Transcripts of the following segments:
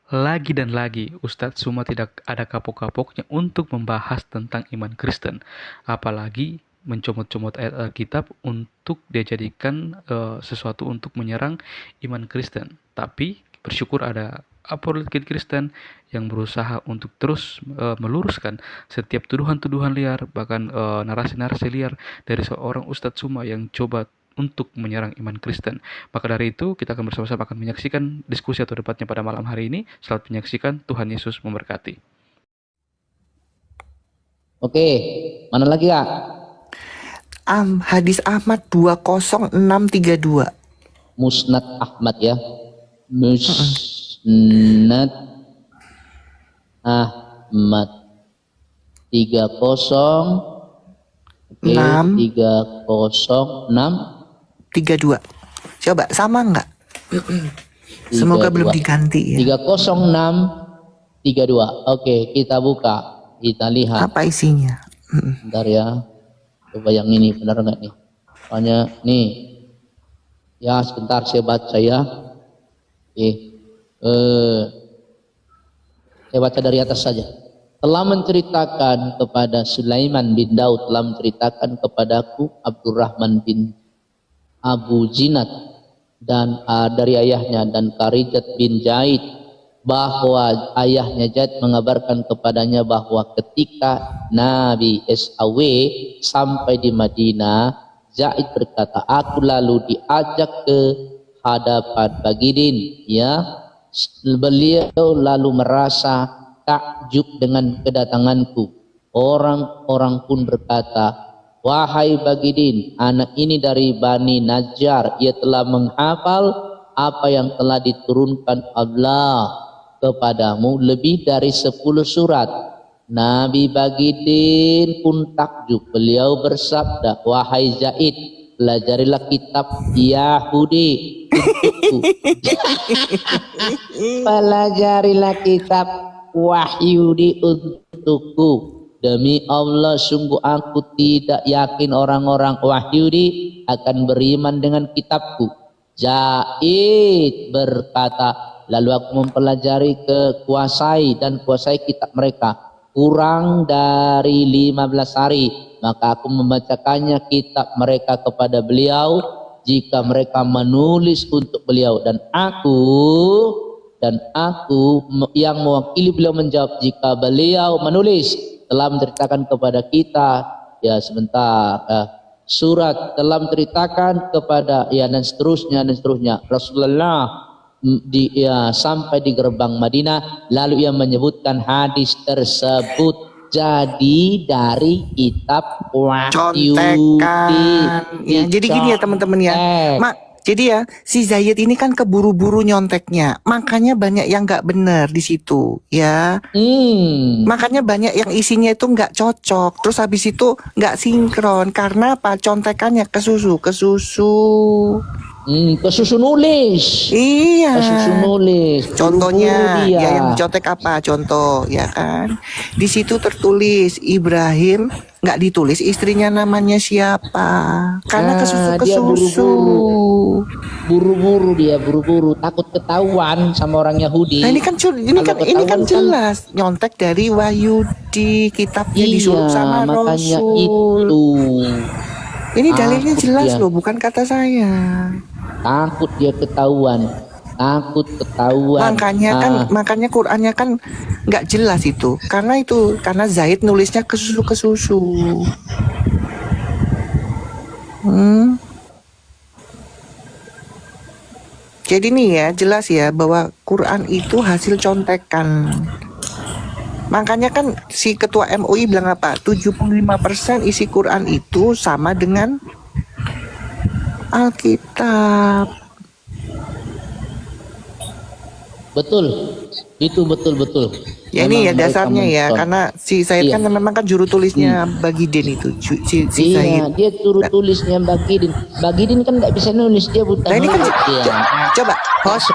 Lagi dan lagi, Ustadz Suma tidak ada kapok-kapoknya untuk membahas tentang iman Kristen. Apalagi mencomot-comot ayat Alkitab untuk dia jadikan sesuatu untuk menyerang iman Kristen. Tapi bersyukur ada apologet Kristen yang berusaha untuk terus meluruskan setiap tuduhan-tuduhan liar, bahkan narasi-narasi liar dari seorang Ustadz Suma yang coba untuk menyerang iman Kristen. Maka dari itu, kita akan bersama-sama akan menyaksikan diskusi atau debatnya pada malam hari ini. Selamat menyaksikan, Tuhan Yesus memberkati. Oke, mana lagi Kak? Hadis Ahmad 20632. Musnad Ahmad ya. Musnad Ahmad 30 oke, 306 32. Coba sama enggak? Semoga belum diganti ya. 30632. Oke, kita buka, kita lihat. Apa isinya? Bentar ya. Coba yang ini benar enggak nih? Soalnya nih. Ya, sebentar saya baca ya. Saya baca dari atas saja. Telah menceritakan kepada Sulaiman bin Daud, telah menceritakan kepadaku Abdurrahman bin Abu Zinad dan dari ayahnya dan Karijat bin Zaid, bahwa ayahnya Zaid mengabarkan kepadanya bahwa ketika Nabi SAW sampai di Madinah, Zaid berkata, aku lalu diajak ke hadapan Bagidin, ya. Beliau lalu merasa takjub dengan kedatanganku. Orang-orang pun berkata, wahai Bagidin, anak ini dari Bani Najjar, ia telah menghafal apa yang telah diturunkan Allah kepadamu lebih dari 10 surat. Nabi Bagidin pun takjub. Beliau bersabda, wahai Zaid, pelajarilah kitab Yahudi untukku. Pelajarilah kitab Wahyudi untukku. Demi Allah, sungguh aku tidak yakin orang-orang Wahyudi akan beriman dengan kitabku. Zaid berkata, lalu aku mempelajari kuasai kitab mereka. Kurang dari 15 hari, maka aku membacakannya kitab mereka kepada beliau jika mereka menulis untuk beliau. Dan aku yang mewakili beliau menjawab jika beliau menulis. Telah menceritakan kepada kita, ya sebentar, surat telah menceritakan kepada, ya dan seterusnya Rasulullah sampai di gerbang Madinah, lalu ia menyebutkan hadis tersebut. Jadi dari kitab Wahyu contekan ya, jadi gini ya teman-teman ya, jadi ya si Zaid ini kan keburu-buru nyonteknya, makanya banyak yang nggak benar di situ ya. Makanya banyak yang isinya itu nggak cocok, terus habis itu nggak sinkron karena apa? Contekannya ke susu nulis. Iya. Ke susu nulis. Contohnya ya yang dicontek apa? Contoh ya kan. Di situ tertulis Ibrahim, nggak ditulis istrinya namanya siapa. Karena ke susu. Buru-buru takut ketahuan sama orang Yahudi. Nah, ini kan jelas nyontek dari Wahyudi, kitabnya disuruh sama Rasul. Itu. Ini dalilnya jelas loh, bukan kata saya. Takut dia ketahuan. Makanya Qur'annya kan nggak jelas itu. Karena Zaid nulisnya ke susu. Jadi nih ya jelas ya bahwa Quran itu hasil contekan. Makanya kan si ketua MUI bilang apa? 75% isi Quran itu sama dengan Alkitab. Betul. Itu betul. Ya ini ya dasarnya ya, karena si Zaid kan memang kan juru tulisnya Bagidin itu. Si Zaid. Dia juru tulisnya Bagidin. Bagidin kan nggak bisa nulis, dia buta. Nah ini kan coba host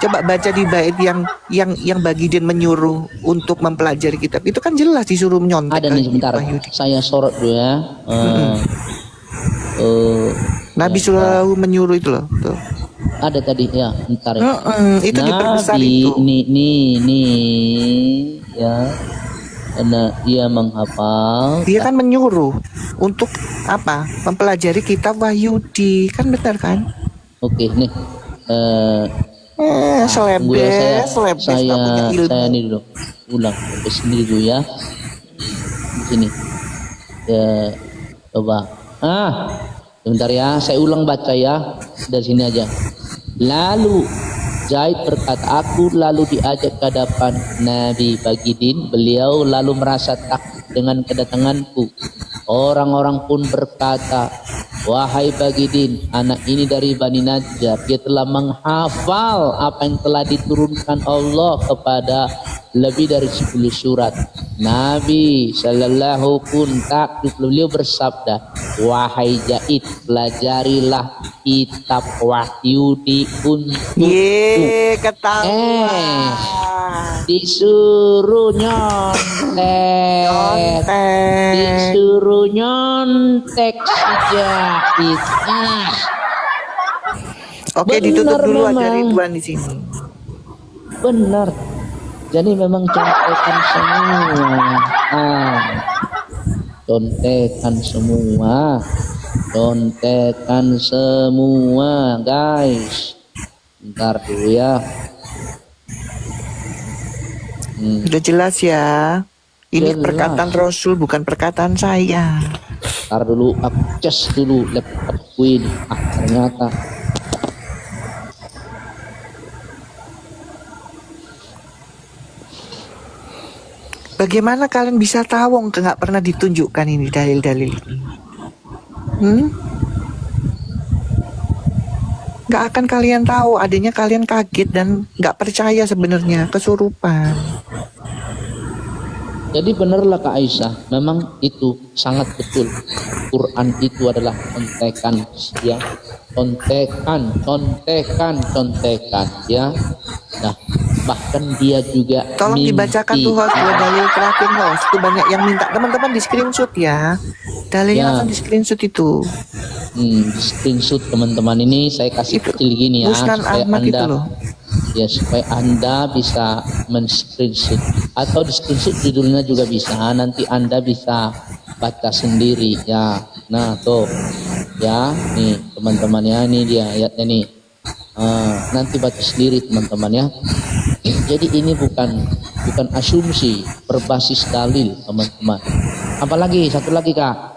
coba baca di bait yang Bagidin menyuruh untuk mempelajari kitab. Itu kan jelas disuruh menyontek. Ada nih sebentar. Saya sorot dulu ya. Nabi Sallallahu menyuruh itu loh. Tuh. ada tadi ya, bentar ya. Itu diperbesar Nabi itu. nih ya. Karena dia menghafal. Dia kan menyuruh untuk apa? Mempelajari kitab Wahyudi, kan benar kan? Oke, nih. Tunggu ya, Selebes saya nggak punya ilmu. saya ini dulu. Ulang ke sini dulu ya. Di sini. Ya, coba. Sebentar ya, saya ulang baca ya. Dari sini aja. Lalu Zaid berkata, aku lalu diajak ke hadapan Nabi Bagidin. Beliau lalu merasa takut dengan kedatanganku. Orang-orang pun berkata, wahai Bagidin, anak ini dari Bani Najjar. Dia telah menghafal apa yang telah diturunkan Allah kepada lebih dari 10 surat. Nabi Shallallahu pun takut. Beliau bersabda, wahai Zaid, pelajarilah kitab Wahyudi untukku. Ketahuan. Disuruh nyontek. Disuruh nyontek si Zaid. Oke, ditutup dulu ada Ridwan di sini. Benar. Jadi memang contekan semua. Contekan semua. Contekan semua, guys. Bentar dulu ya. Udah jelas ya. Ini Jelas. perkataan Rasul, bukan perkataan saya. Bentar dulu, aku cas dulu laptopku ini. Ternyata. Bagaimana kalian bisa tahu nggak pernah ditunjukkan ini dalil-dalil ini? Nggak akan kalian tahu, adanya kalian kaget dan nggak percaya sebenarnya, kesurupan. Jadi benarlah Kak Aisyah, memang itu sangat betul. Quran itu adalah contekan ya. Contekan ya. Nah, bahkan dia juga tolong dibacakan tuh host dua dalil terakhir host. Itu banyak yang minta, teman-teman di screenshot ya. Dalilnya langsung di screenshot itu. Di screenshot teman-teman ini saya kasih itu, kecil gini ya supaya Anda ya supaya Anda bisa men-screenshot atau di screenshot judulnya juga bisa, nanti Anda bisa baca sendiri ya. Nah tuh ya, nih teman-teman ya, ini dia ayatnya nih. Nanti baca sendiri teman-teman ya. Jadi ini bukan asumsi, berbasis dalil teman-teman. Apalagi satu lagi Kak,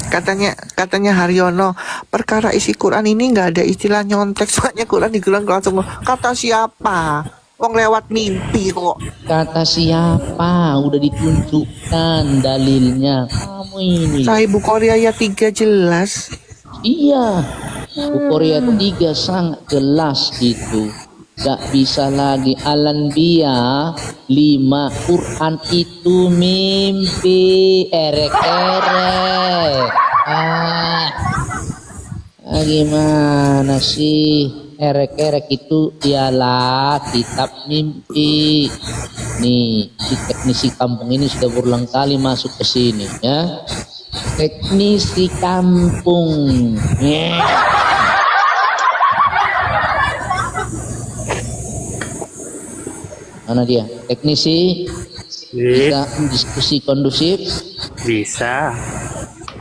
katanya Haryono, perkara isi Quran ini nggak ada istilah nyontek, soalnya Quran digelar langsung kata siapa, wong lewat mimpi kok. Kata siapa, udah ditunjukkan dalilnya. Kamu ini Sahih Bukhari ayat 3 jelas. Iya, Bukhari ayat 3 sangat jelas itu. Gak bisa lagi. Al-Anbiya 5, Quran itu mimpi. Erek-erek. Gimana sih? Erek-erek itu ialah kitab mimpi. Nih, si teknisi kampung ini sudah berulang kali masuk ke sini ya. Teknisi kampung. Mana dia? Teknisi? Bisa diskusi kondusif? Bisa.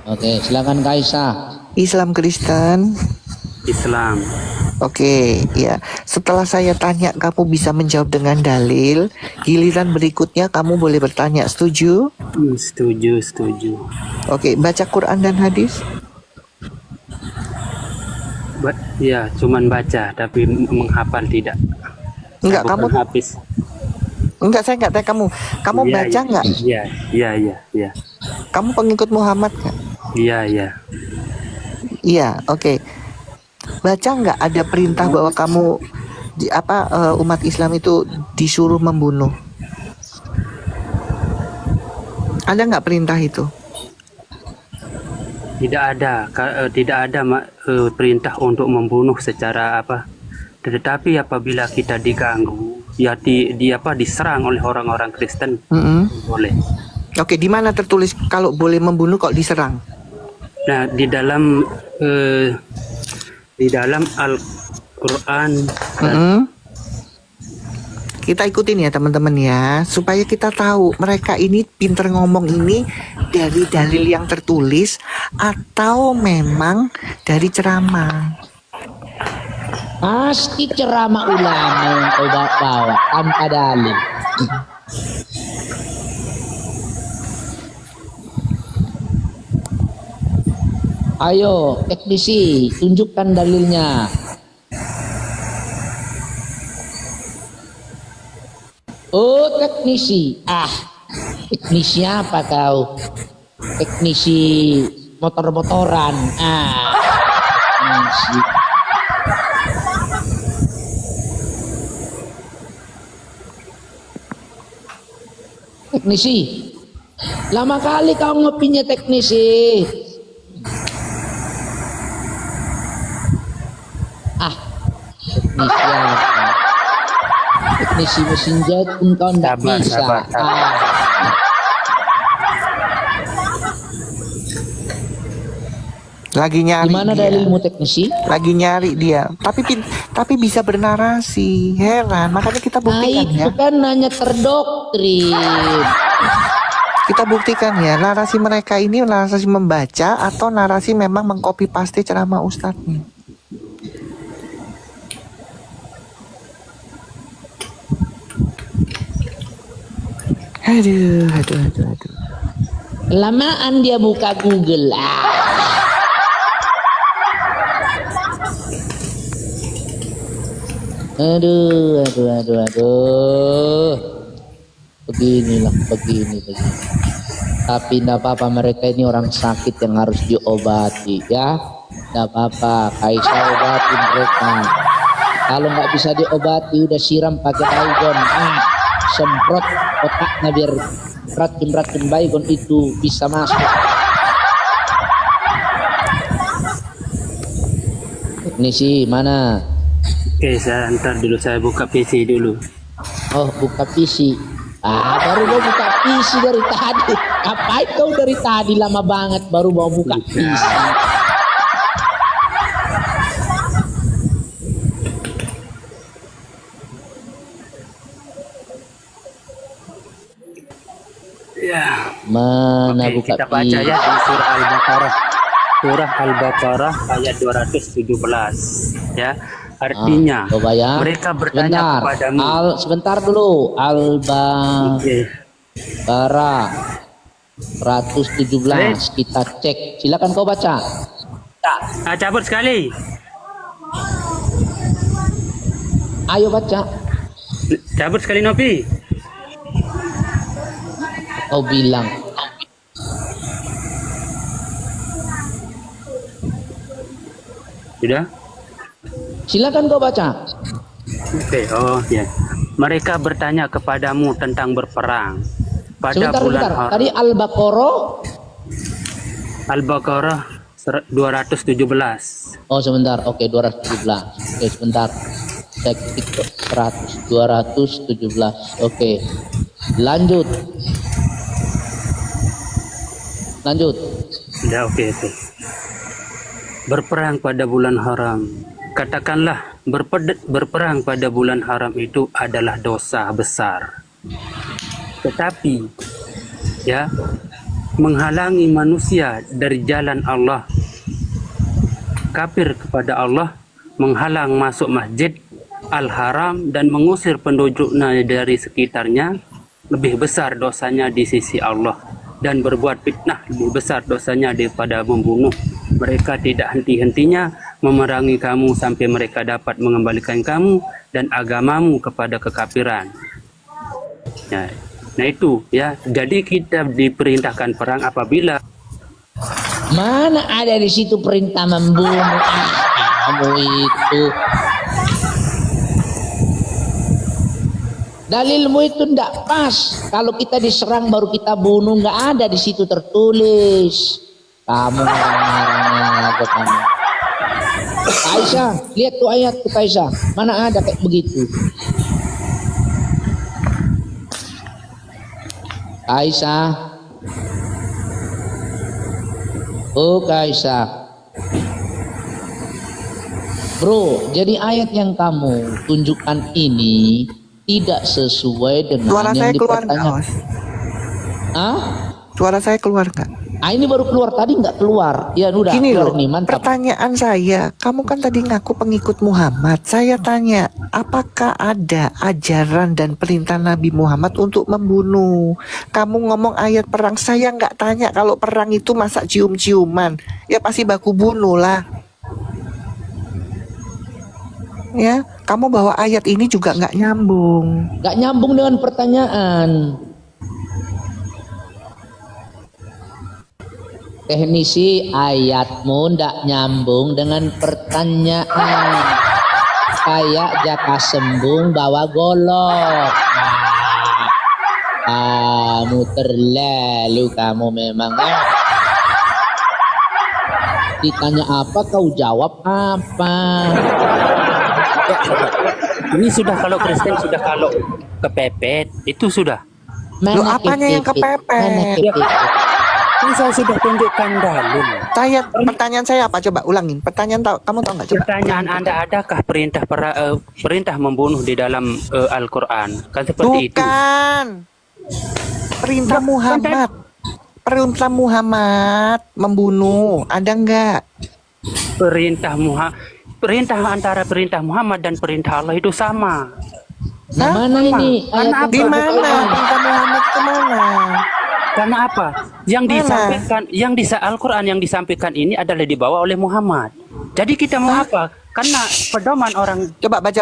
Oke, silakan Kaisa. Islam Kristen? Islam. Oke, ya. Setelah saya tanya kamu bisa menjawab dengan dalil, giliran berikutnya kamu boleh bertanya. Setuju? Setuju. Oke, baca Quran dan hadis? Ya, cuman baca tapi menghafal tidak. Enggak, kamu habis. Enggak, saya enggak tanya kamu. Kamu baca enggak? Iya. Kamu pengikut Muhammad enggak? Iya. Iya, oke. Baca enggak ada perintah bahwa kamu umat Islam itu disuruh membunuh? Ada enggak perintah itu? Tidak ada perintah untuk membunuh secara apa. Tetapi apabila kita diganggu, ya diserang oleh orang-orang Kristen, boleh. Oke, di mana tertulis kalau boleh membunuh kok diserang? Nah, di dalam Al-Quran. Kita ikutin ya teman-teman ya, supaya kita tahu mereka ini pinter ngomong ini dari dalil yang tertulis atau memang dari ceramah. Pasti ceramah ulama yang kau bawa tanpa dalil. Ayo teknisi, tunjukkan dalilnya. Oh teknisi, teknisi apa kau? Teknisi motor-motoran. Teknisi. Teknisi, lama kali kau ngopinya teknisi. Teknisi apa? Teknisi mesin jahit pun kau tidak bisa. Lagi nyari. Gimana dalilmu teknisi? Lagi nyari dia. Tapi bisa bernarasi. Heran. Makanya kita buktikan ya. Itu kan hanya terdoktrin. Kita buktikan ya. Narasi mereka ini narasi membaca atau narasi memang mengcopy paste ceramah ustadznya. Aduh. Lamaan dia buka Google. Aduh. Begini. Tapi tidak apa-apa, mereka ini orang sakit yang harus diobati ya. Tidak apa-apa, Kaisa obatin mereka. Kalau nggak bisa diobati, udah siram pakai baygon. Semprot otaknya biar racun-racun baygon itu bisa masuk. Teknisi mana? Oke, saya antar dulu, saya buka PC dulu. Oh, buka PC. Baru mau buka PC dari tadi. Ngapain kau dari tadi lama banget baru mau buka PC? Ya. Mana Oke, buka kita baca PC? ya di surah Al-Baqarah. Surah Al-Baqarah ayat 217 ya. Artinya coba ya. mereka bertanya kepadamu. Sebentar dulu. Al-Baqarah 117 kita cek. Silakan kau baca. Cabut sekali. Ayo baca. Cabut sekali Nopi. Kau bilang. Sudah? Silakan kau baca. Oke, ya. Mereka bertanya kepadamu tentang berperang pada Sebentar. Tadi Al-Baqarah 217. Oh sebentar, oke 217. Oke sebentar. Saya ketik 217. Oke. Lanjut. Ya, oke. Berperang pada bulan haram. Katakanlah berperang pada bulan haram itu adalah dosa besar. Tetapi ya, menghalangi manusia dari jalan Allah, kafir kepada Allah, menghalang masuk masjid Al-Haram dan mengusir penduduknya dari sekitarnya, lebih besar dosanya di sisi Allah, dan berbuat fitnah lebih besar dosanya daripada membunuh. Mereka tidak henti-hentinya memerangi kamu sampai mereka dapat mengembalikan kamu dan agamamu kepada kekafiran. Ya. Nah itu ya, jadi kita diperintahkan perang apabila mana ada di situ perintah membunuh. Kamu itu dalilmu itu ndak pas. Kalau kita diserang baru kita bunuh, nggak ada di situ tertulis. Kamu marah-marahnya aja kamu. Aisyah, lihat tuh ayat tuh Aisyah. Mana ada kayak begitu? Aisyah. Oh Aisyah. Bro, jadi ayat yang kamu tunjukkan ini tidak sesuai dengan Suara yang saya keluar nggak, dipertanyakan. Mas? Ah? Suara saya keluar nggak? Ah, ini baru keluar, tadi nggak keluar. Ya udah, Gini keluar loh, nih, mantap. pertanyaan saya, kamu kan tadi ngaku pengikut Muhammad. Saya tanya, apakah ada ajaran dan perintah Nabi Muhammad untuk membunuh? Kamu ngomong ayat perang, saya nggak tanya kalau perang itu masa cium-ciuman. Ya pasti baku bunuh lah. Ya, kamu bawa ayat ini juga nggak nyambung. Nggak nyambung dengan pertanyaan. Teknisi, ayatmu ndak nyambung dengan pertanyaan. Kayak jaka sembung bawa golok. Kamu terlalu, kamu memang. Ditanya apa, kau jawab apa. Ini sudah kalau Kristen sudah kalau kepepet itu sudah. Loh, apanya yang kepepet? Mana kepepet? Ini saya sudah tunjukkan dalil. Pertanyaan saya apa? Coba ulangin. Kamu tahu nggak? Coba. Pertanyaan Anda, adakah perintah membunuh di dalam Al-Quran? Kan seperti itu. Bukan. Perintah Muhammad. Perintah Muhammad membunuh. Ada nggak? Perintah antara perintah Muhammad dan perintah Allah itu sama. Nah, mana ini? Ayat Di mana? Perintah Muhammad ke mana? Karena apa? Yang di Al-Quran yang disampaikan ini adalah dibawa oleh Muhammad. Jadi kita mau apa? Karena pedoman orang. Coba baca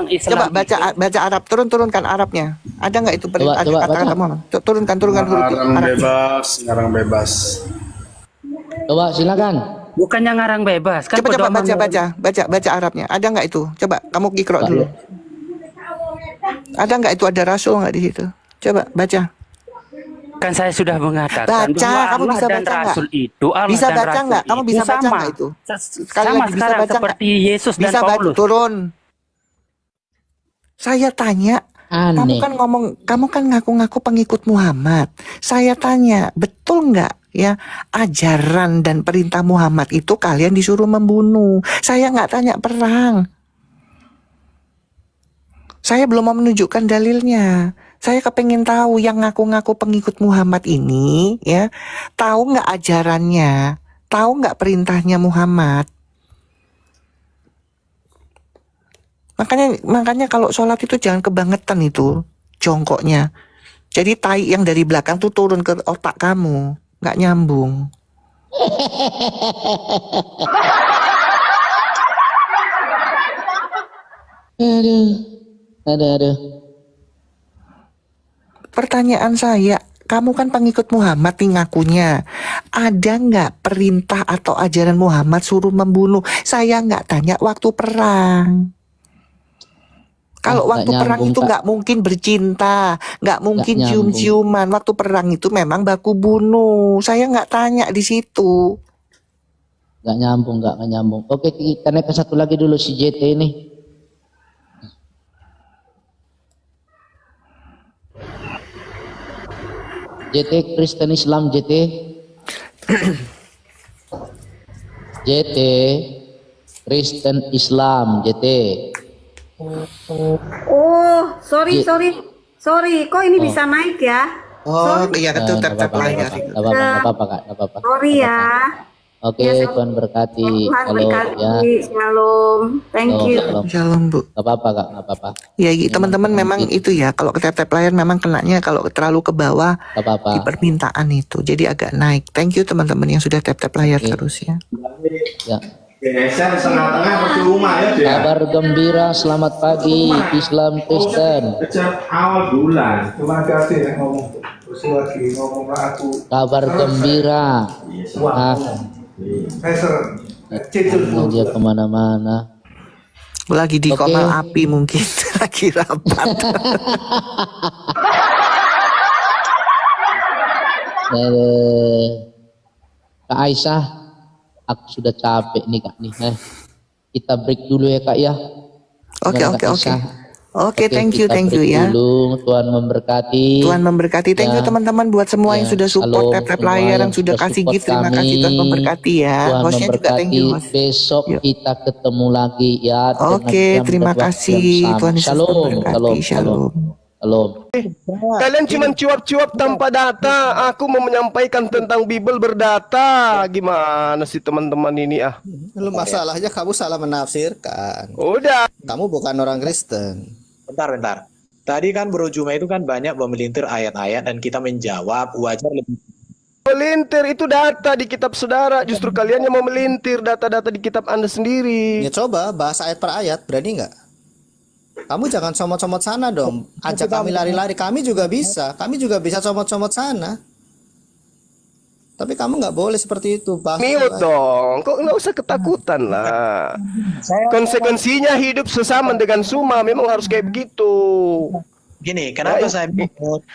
Islam. Coba baca Arab. Turunkan Arabnya. Ada nggak itu perintah kata-kata Muhammad? Turunkan huruf Arab. Ngarang bebas. Coba silakan. Bukannya ngarang bebas kan? Coba baca Arabnya. Ada nggak itu? Coba kamu ikro dulu. Ada nggak itu, ada rasul nggak di situ? Coba baca. Kan saya sudah mengatakan kamu bisa dan baca Rasul itu Allah bisa dan baca Rasul nggak? Kamu bisa baca nggak itu? Sama sekarang seperti Yesus dan Paulus. Turun. Saya tanya, Aneh. kamu kan ngaku-ngaku pengikut Muhammad. Saya tanya, betul nggak ya ajaran dan perintah Muhammad itu kalian disuruh membunuh? Saya nggak tanya perang. Saya belum mau menunjukkan dalilnya. Saya kepengen tahu yang ngaku-ngaku pengikut Muhammad ini, ya, tahu nggak ajarannya, tahu nggak perintahnya Muhammad. Makanya kalau sholat itu jangan kebangetan itu jongkoknya. Jadi tai yang dari belakang tuh turun ke otak kamu, nggak nyambung. Aduh. Pertanyaan saya, kamu kan pengikut Muhammad nih ngakunya. Ada nggak perintah atau ajaran Muhammad suruh membunuh? Saya nggak tanya waktu perang. Kalau waktu perang itu nggak mungkin bercinta, nggak mungkin cium-ciuman. Waktu perang itu memang baku bunuh. Saya nggak tanya di situ. Nggak nyambung. Oke, kita naik ke satu lagi dulu si JT ini. JT Kristen Islam JT. JT Kristen Islam JT. Oh, sorry. Kok ini bisa naik ya? Oh, iya betul, tetap layar. Nggak apa-apa, Kak. Sorry ya. Oke, Ya, Tuhan berkati. Tuhan Kalau berkati. ya. Shalom. Thank you. Shalom, Bu. Nggak apa-apa, Kak. Nggak apa-apa. Ya, teman-teman memang itu ya, kalau tap layar memang kenanya kalau terlalu ke bawah Nggak apa-apa. di permintaan itu. Jadi agak naik. Thank you teman-teman yang sudah tap layar terus ya. Ya. Geser setengah-tengah percuma ya dia. Kabar gembira, selamat pagi Islam Kristen. Sejak awal bulan. Terima kasih ya ngomong. Terus lagi ngomong aku. Kabar gembira. Dia kemana-mana. Lagi di komal api mungkin. Lagi rapat. Kak Aisyah, aku sudah capek nih Kak nih. Kita break dulu ya Kak ya. Oke. Oke, thank you kita break ya. dulu. Tuhan memberkati. Tuhan memberkati. Thank you Ya. teman-teman buat semua yang sudah support Shalom tap semua layar, yang sudah kasih support gift. Terima kasih, Tuhan kami. memberkati ya. Tuhan Hostnya juga thank memberkati. you, host. Besok Yuk. kita ketemu lagi ya. Oke, dengan jam terima dan waktu kasih. yang sama. Tuhan Yesus Shalom, memberkati. shalom, shalom, Shalom. shalom. Kalian cuma cuap-cuap tanpa data. Aku mau menyampaikan tentang Bible berdata. Gimana sih teman-teman ini ah? Lu masalahnya kamu salah menafsirkan. Udah. Kamu bukan orang Kristen. Bentar. Tadi kan Bro Juma itu kan banyak memelintir ayat-ayat dan kita menjawab wajar lebih. Melintir itu data di kitab saudara. Justru kalian yang mau melintir data-data di kitab Anda sendiri. Ya coba bahas ayat per ayat, berani nggak? Kamu jangan comot-comot sana dong. Ajak kami lari-lari, kami juga bisa comot-comot sana. Tapi kamu nggak boleh seperti itu, Bang. Mute dong, kok nggak usah ketakutan lah. Konsekuensinya hidup sesama dengan Suma memang harus kayak begitu. Gini, kenapa saya mute?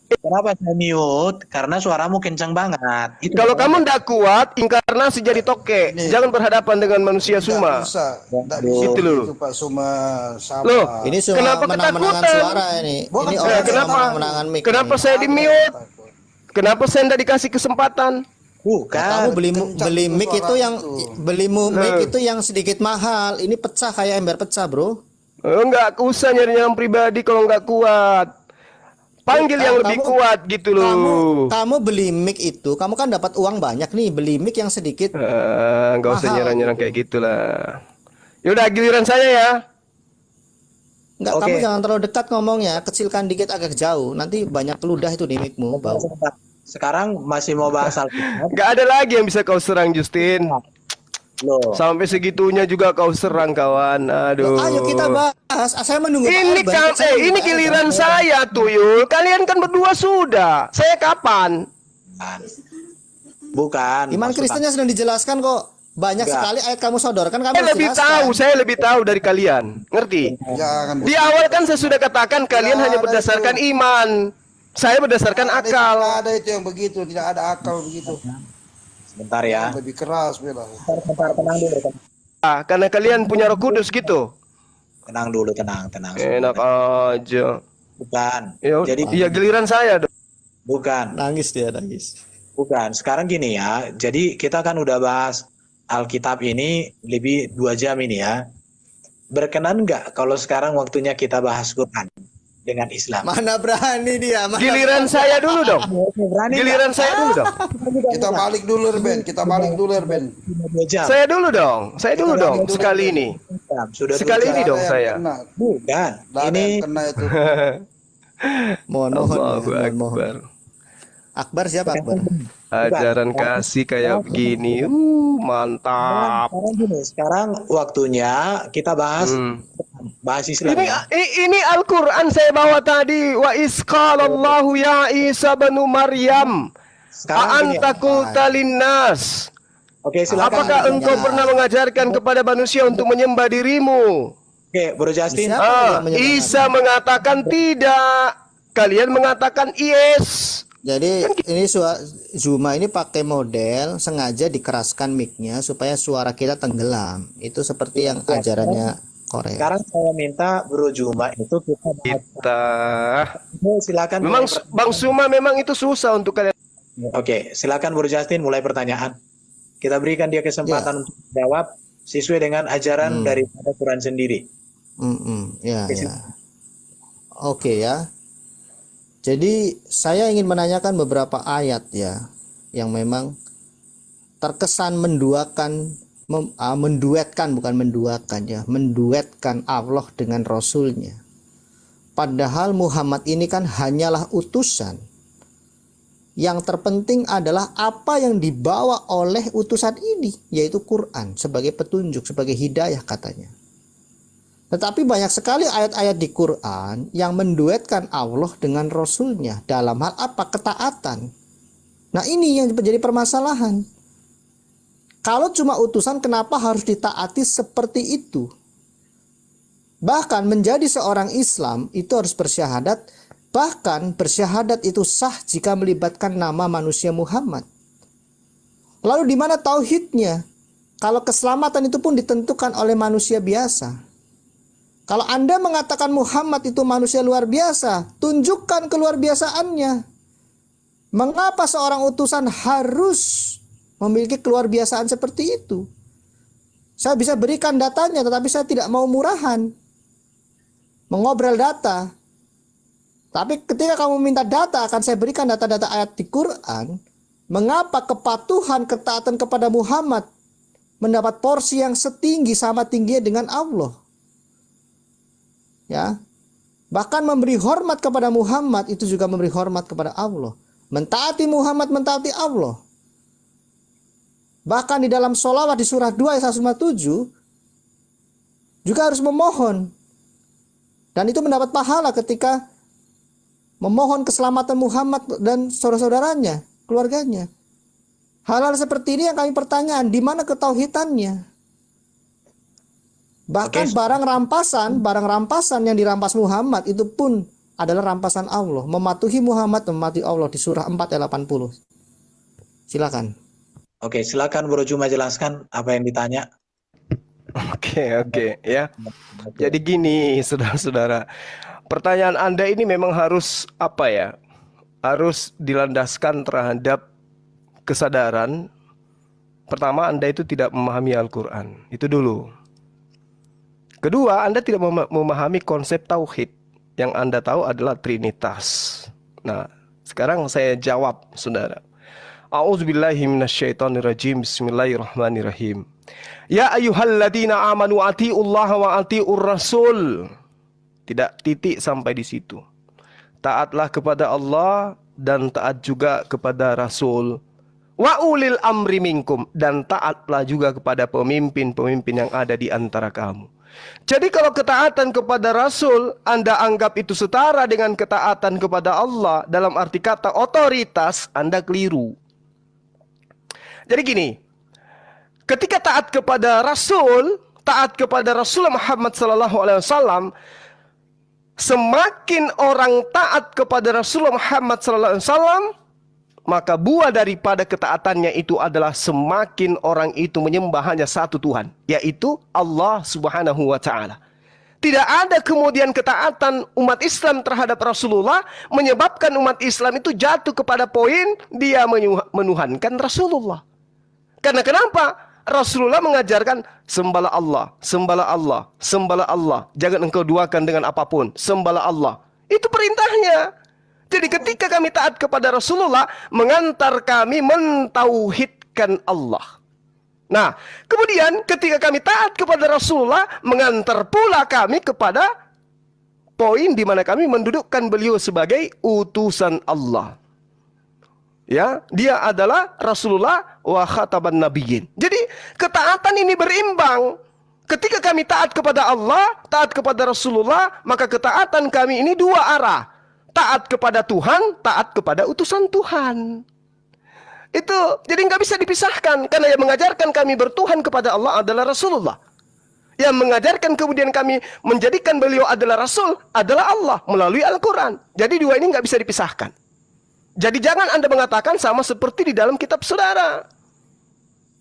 Kenapa saya mute? Karena suaramu kencang banget. Itu Kalau kamu ndak kuat, inkarnasi jadi toke. Jangan berhadapan dengan manusia Suma. Gitu loh. Pak Suma sama. Loh, Ini cuma kenapa menang-menangan ketakutan? suara ini. Bukan, Ini orang kenapa? menang-menangan mic. Kenapa saya di mute? Kenapa saya ndak dikasih kesempatan? bukan. Kamu beli mic itu yang mic Eh. itu yang sedikit mahal. Ini pecah kayak ember pecah, Bro. Enggak usah nyari yang pribadi kalau nggak kuat. Panggil yang lebih kuat gitu loh. Kamu beli mic itu, kamu kan dapat uang banyak nih, beli mic yang sedikit. Nggak usah mahal nyerang-nyerang gitu. kayak gitulah. Yaudah giliran saya ya. Enggak, Oke. kamu jangan terlalu dekat ngomongnya, kecilkan dikit agak jauh. Nanti banyak peludah itu di micmu, bau. Sekarang masih mau bahas Alkitab. Nggak ada lagi yang bisa kau serang Justin. Loh. Sampai segitunya juga kau serang kawan. Aduh. Ayo kita bahas. Saya menunggu. Ini kan, ini giliran saya Tuyul. Kalian kan berdua sudah. Saya kapan? Bukan. Iman maksud Kristennya sedang dijelaskan kok. Banyak Enggak. sekali ayat kamu sodorkan, kamu Saya harus lebih jelaskan. tahu. Saya lebih tahu dari kalian. Ngerti? Jangan. Di awal kan saya sudah katakan kalian Tidak hanya ada berdasarkan itu. iman. Saya berdasarkan akal. Tidak ada itu yang begitu, tidak ada akal begitu. Sebentar ya. Lebih keras bela. Tenang dulu. Karena kalian punya Roh Kudus gitu. Tenang dulu, tenang. Enak aja. Bukan. Jadi Jadi giliran saya dong. bukan. Nangis dia, nangis. Bukan. Sekarang gini ya. Jadi kita kan udah bahas Alkitab ini lebih 2 jam ini ya. Berkenan nggak kalau sekarang waktunya kita bahas Quran dengan Islam? Mana berani dia? Giliran saya dulu dong. Giliran saya dulu dong. Kita balik dulu, Ben. Kita balik dulu, Ben. 2 jam. Saya dulu dong. Saya dulu dong. Sekali ini. Sudah 2 Sekali jam. ini dong Ada yang saya. kena. Bukan. Tidak ada Ini yang kena itu. Mohon, Allahu ya, Akbar. Akbar siapa Akbar? Ajaran kasih kayak begini. Mantap. Sekarang waktunya kita bahas Islam. Ini Al-Qur'an saya bawa tadi. Wa isqalallahu ya Isa bin Maryam. Sekarang gini, A'anta qulta linnas. Oke, silakan. Apakah engkau pernah mengajarkan kepada manusia untuk menyembah dirimu? Oke, Bro Justin. Siapa yang menyembah Isa mengatakan tidak. Kalian mengatakan yes. Jadi ini Zuma ini pakai model sengaja dikeraskan mic-nya supaya suara kita tenggelam. Itu seperti yang ajarannya Korea. Sekarang saya minta Bro Juma itu kita silakan. Memang Bang Suma memang itu susah untuk kalian. Oke, silakan Bro Justin mulai pertanyaan. Kita berikan dia kesempatan untuk menjawab sesuai dengan ajaran dari Quran sendiri. Ya. Oke ya. Jadi saya ingin menanyakan beberapa ayat ya yang memang terkesan menduetkan Allah dengan Rasulnya. Padahal Muhammad ini kan hanyalah utusan. Yang terpenting adalah apa yang dibawa oleh utusan ini, yaitu Quran sebagai petunjuk, sebagai hidayah katanya. Tetapi banyak sekali ayat-ayat di Quran yang menduetkan Allah dengan Rasulnya dalam hal apa? Ketaatan. Nah ini yang menjadi permasalahan. Kalau cuma utusan, kenapa harus ditaati seperti itu? Bahkan menjadi seorang Islam itu harus bersyahadat. Bahkan bersyahadat itu sah jika melibatkan nama manusia Muhammad. Lalu di mana tauhidnya? Kalau keselamatan itu pun ditentukan oleh manusia biasa. Kalau Anda mengatakan Muhammad itu manusia luar biasa, tunjukkan keluar biasaannya. Mengapa seorang utusan harus memiliki keluar biasaan seperti itu? Saya bisa berikan datanya, tetapi saya tidak mau murahan. Mengobrol data. Tapi ketika kamu minta data, akan saya berikan data-data ayat di Quran. Mengapa kepatuhan, ketaatan kepada Muhammad mendapat porsi yang setinggi sama tingginya dengan Allah? Ya, bahkan memberi hormat kepada Muhammad itu juga memberi hormat kepada Allah. Mentaati Muhammad, mentaati Allah. Bahkan di dalam sholawat di surah 2 ayat 157 juga harus memohon. Dan itu mendapat pahala ketika memohon keselamatan Muhammad dan saudara-saudaranya, keluarganya. Hal-hal seperti ini yang kami pertanyaan, di mana ketauhidannya? Bahkan barang rampasan yang dirampas Muhammad itu pun adalah rampasan Allah. Mematuhi Muhammad, mematuhi Allah di surah 4 ayat 80. Silakan. Oke, silakan Bro Juma jelaskan apa yang ditanya. Oke, ya. Jadi gini, saudara-saudara. Pertanyaan Anda ini memang harus apa ya? Harus dilandaskan terhadap kesadaran. Pertama, Anda itu tidak memahami Al-Quran. Itu dulu. Kedua, Anda tidak memahami konsep tauhid. Yang Anda tahu adalah Trinitas. Nah, sekarang saya jawab, saudara. A'udzubillahi minasyaitonirrajim. Bismillahirrahmanirrahim. Ya ayyuhalladzina amanu atiullaha wa atiur rasul. Tidak titik sampai di situ. Taatlah kepada Allah dan taat juga kepada Rasul. Wa ulil amri minkum, dan taatlah juga kepada pemimpin-pemimpin yang ada di antara kamu. Jadi kalau ketaatan kepada Rasul Anda anggap itu setara dengan ketaatan kepada Allah, dalam arti kata otoritas, Anda keliru. Jadi gini, ketika taat kepada Rasul Muhammad SAW, semakin orang taat kepada Rasulullah Muhammad SAW, maka buah daripada ketaatannya itu adalah semakin orang itu menyembah hanya satu Tuhan, yaitu Allah Subhanahu wa Ta'ala. Tidak ada kemudian ketaatan umat Islam terhadap Rasulullah menyebabkan umat Islam itu jatuh kepada poin dia menuhankan Rasulullah. Karena kenapa? Rasulullah mengajarkan sembahlah Allah, sembahlah Allah, sembahlah Allah. Jangan engkau duakan dengan apapun, sembahlah Allah. Itu perintahnya. Jadi ketika kami taat kepada Rasulullah, mengantar kami mentauhidkan Allah. Nah, kemudian ketika kami taat kepada Rasulullah, mengantar pula kami kepada poin di mana kami mendudukkan beliau sebagai utusan Allah. Ya, dia adalah Rasulullah wa khataban nabiyyin. Jadi ketaatan ini berimbang. Ketika kami taat kepada Allah, taat kepada Rasulullah, maka ketaatan kami ini dua arah. Taat kepada Tuhan, taat kepada utusan Tuhan. Itu jadi nggak bisa dipisahkan, karena yang mengajarkan kami bertuhan kepada Allah adalah Rasulullah. Yang mengajarkan kemudian kami menjadikan beliau adalah Rasul adalah Allah melalui Al-Quran. Jadi dua ini nggak bisa dipisahkan. Jadi jangan Anda mengatakan sama seperti di dalam kitab saudara,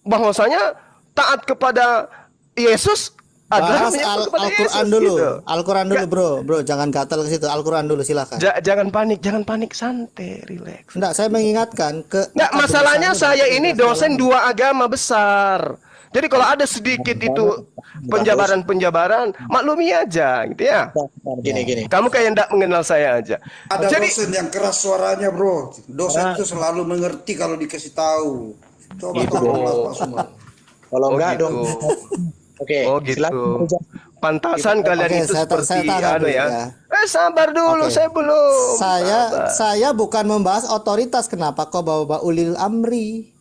bahwasanya taat kepada Yesus bahas Al-Quran dulu, gitu. Al-Quran dulu, bro, jangan gatal ke situ. Al-Quran dulu, silakan. Jangan panik, santai, relax. Enggak, saya mengingatkan Enggak, masalahnya saya ini dosen dua agama besar. Jadi kalau ada sedikit itu penjabaran, maklumi aja, gitu ya. Gini. Kamu kayak enggak mengenal saya aja. Ada dosen yang keras suaranya, bro. Dosen itu selalu mengerti kalau dikasih tahu. Coba Pak Sumar. Kalau enggak dong. Oke, gitu. Silakan. Pantasan kalian itu seperti ya. Sabar dulu, saya belum. Saya bukan membahas otoritas. Kenapa kok bawa ulil amri?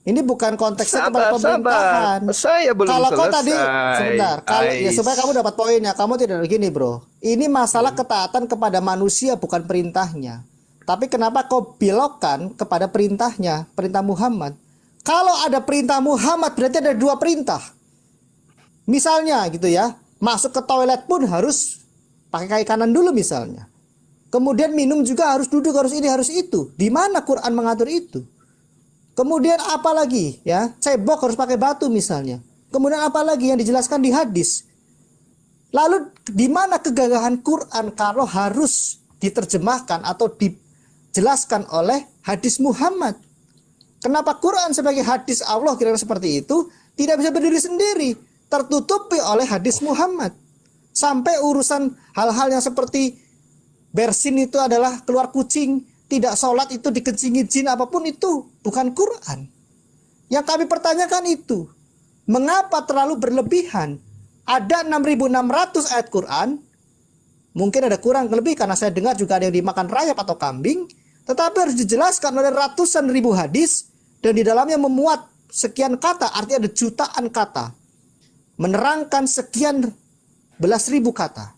Ini bukan konteksnya kepada pemerintahan. Saya belum kalau selesai. Kau tadi sebentar, ya, supaya kamu dapat poinnya. Kamu tidak begini, bro. Ini masalah ketaatan kepada manusia, bukan perintahnya. Tapi kenapa kau belokkan kepada perintahnya, perintah Muhammad? Kalau ada perintah Muhammad, berarti ada dua perintah. Misalnya gitu ya, masuk ke toilet pun harus pakai kaki kanan dulu misalnya. Kemudian minum juga harus duduk, harus ini, harus itu. Di mana Quran mengatur itu? Kemudian apa lagi ya? Cebok harus pakai batu misalnya. Kemudian apa lagi yang dijelaskan di hadis? Lalu di mana kegagahan Quran kalau harus diterjemahkan atau dijelaskan oleh hadis Muhammad? Kenapa Quran sebagai hadis Allah kira-kira seperti itu tidak bisa berdiri sendiri, tertutupi oleh hadis Muhammad? Sampai urusan hal-hal yang seperti bersin itu adalah keluar kucing, tidak sholat itu dikencingi jin, apapun itu bukan Quran. Yang kami pertanyakan itu, mengapa terlalu berlebihan? Ada 6.600 ayat Quran, mungkin ada kurang lebih karena saya dengar juga ada yang dimakan rayap atau kambing, tetapi harus dijelaskan oleh ratusan ribu hadis, dan di dalamnya memuat sekian kata, artinya ada jutaan kata, menerangkan sekian belas ribu kata.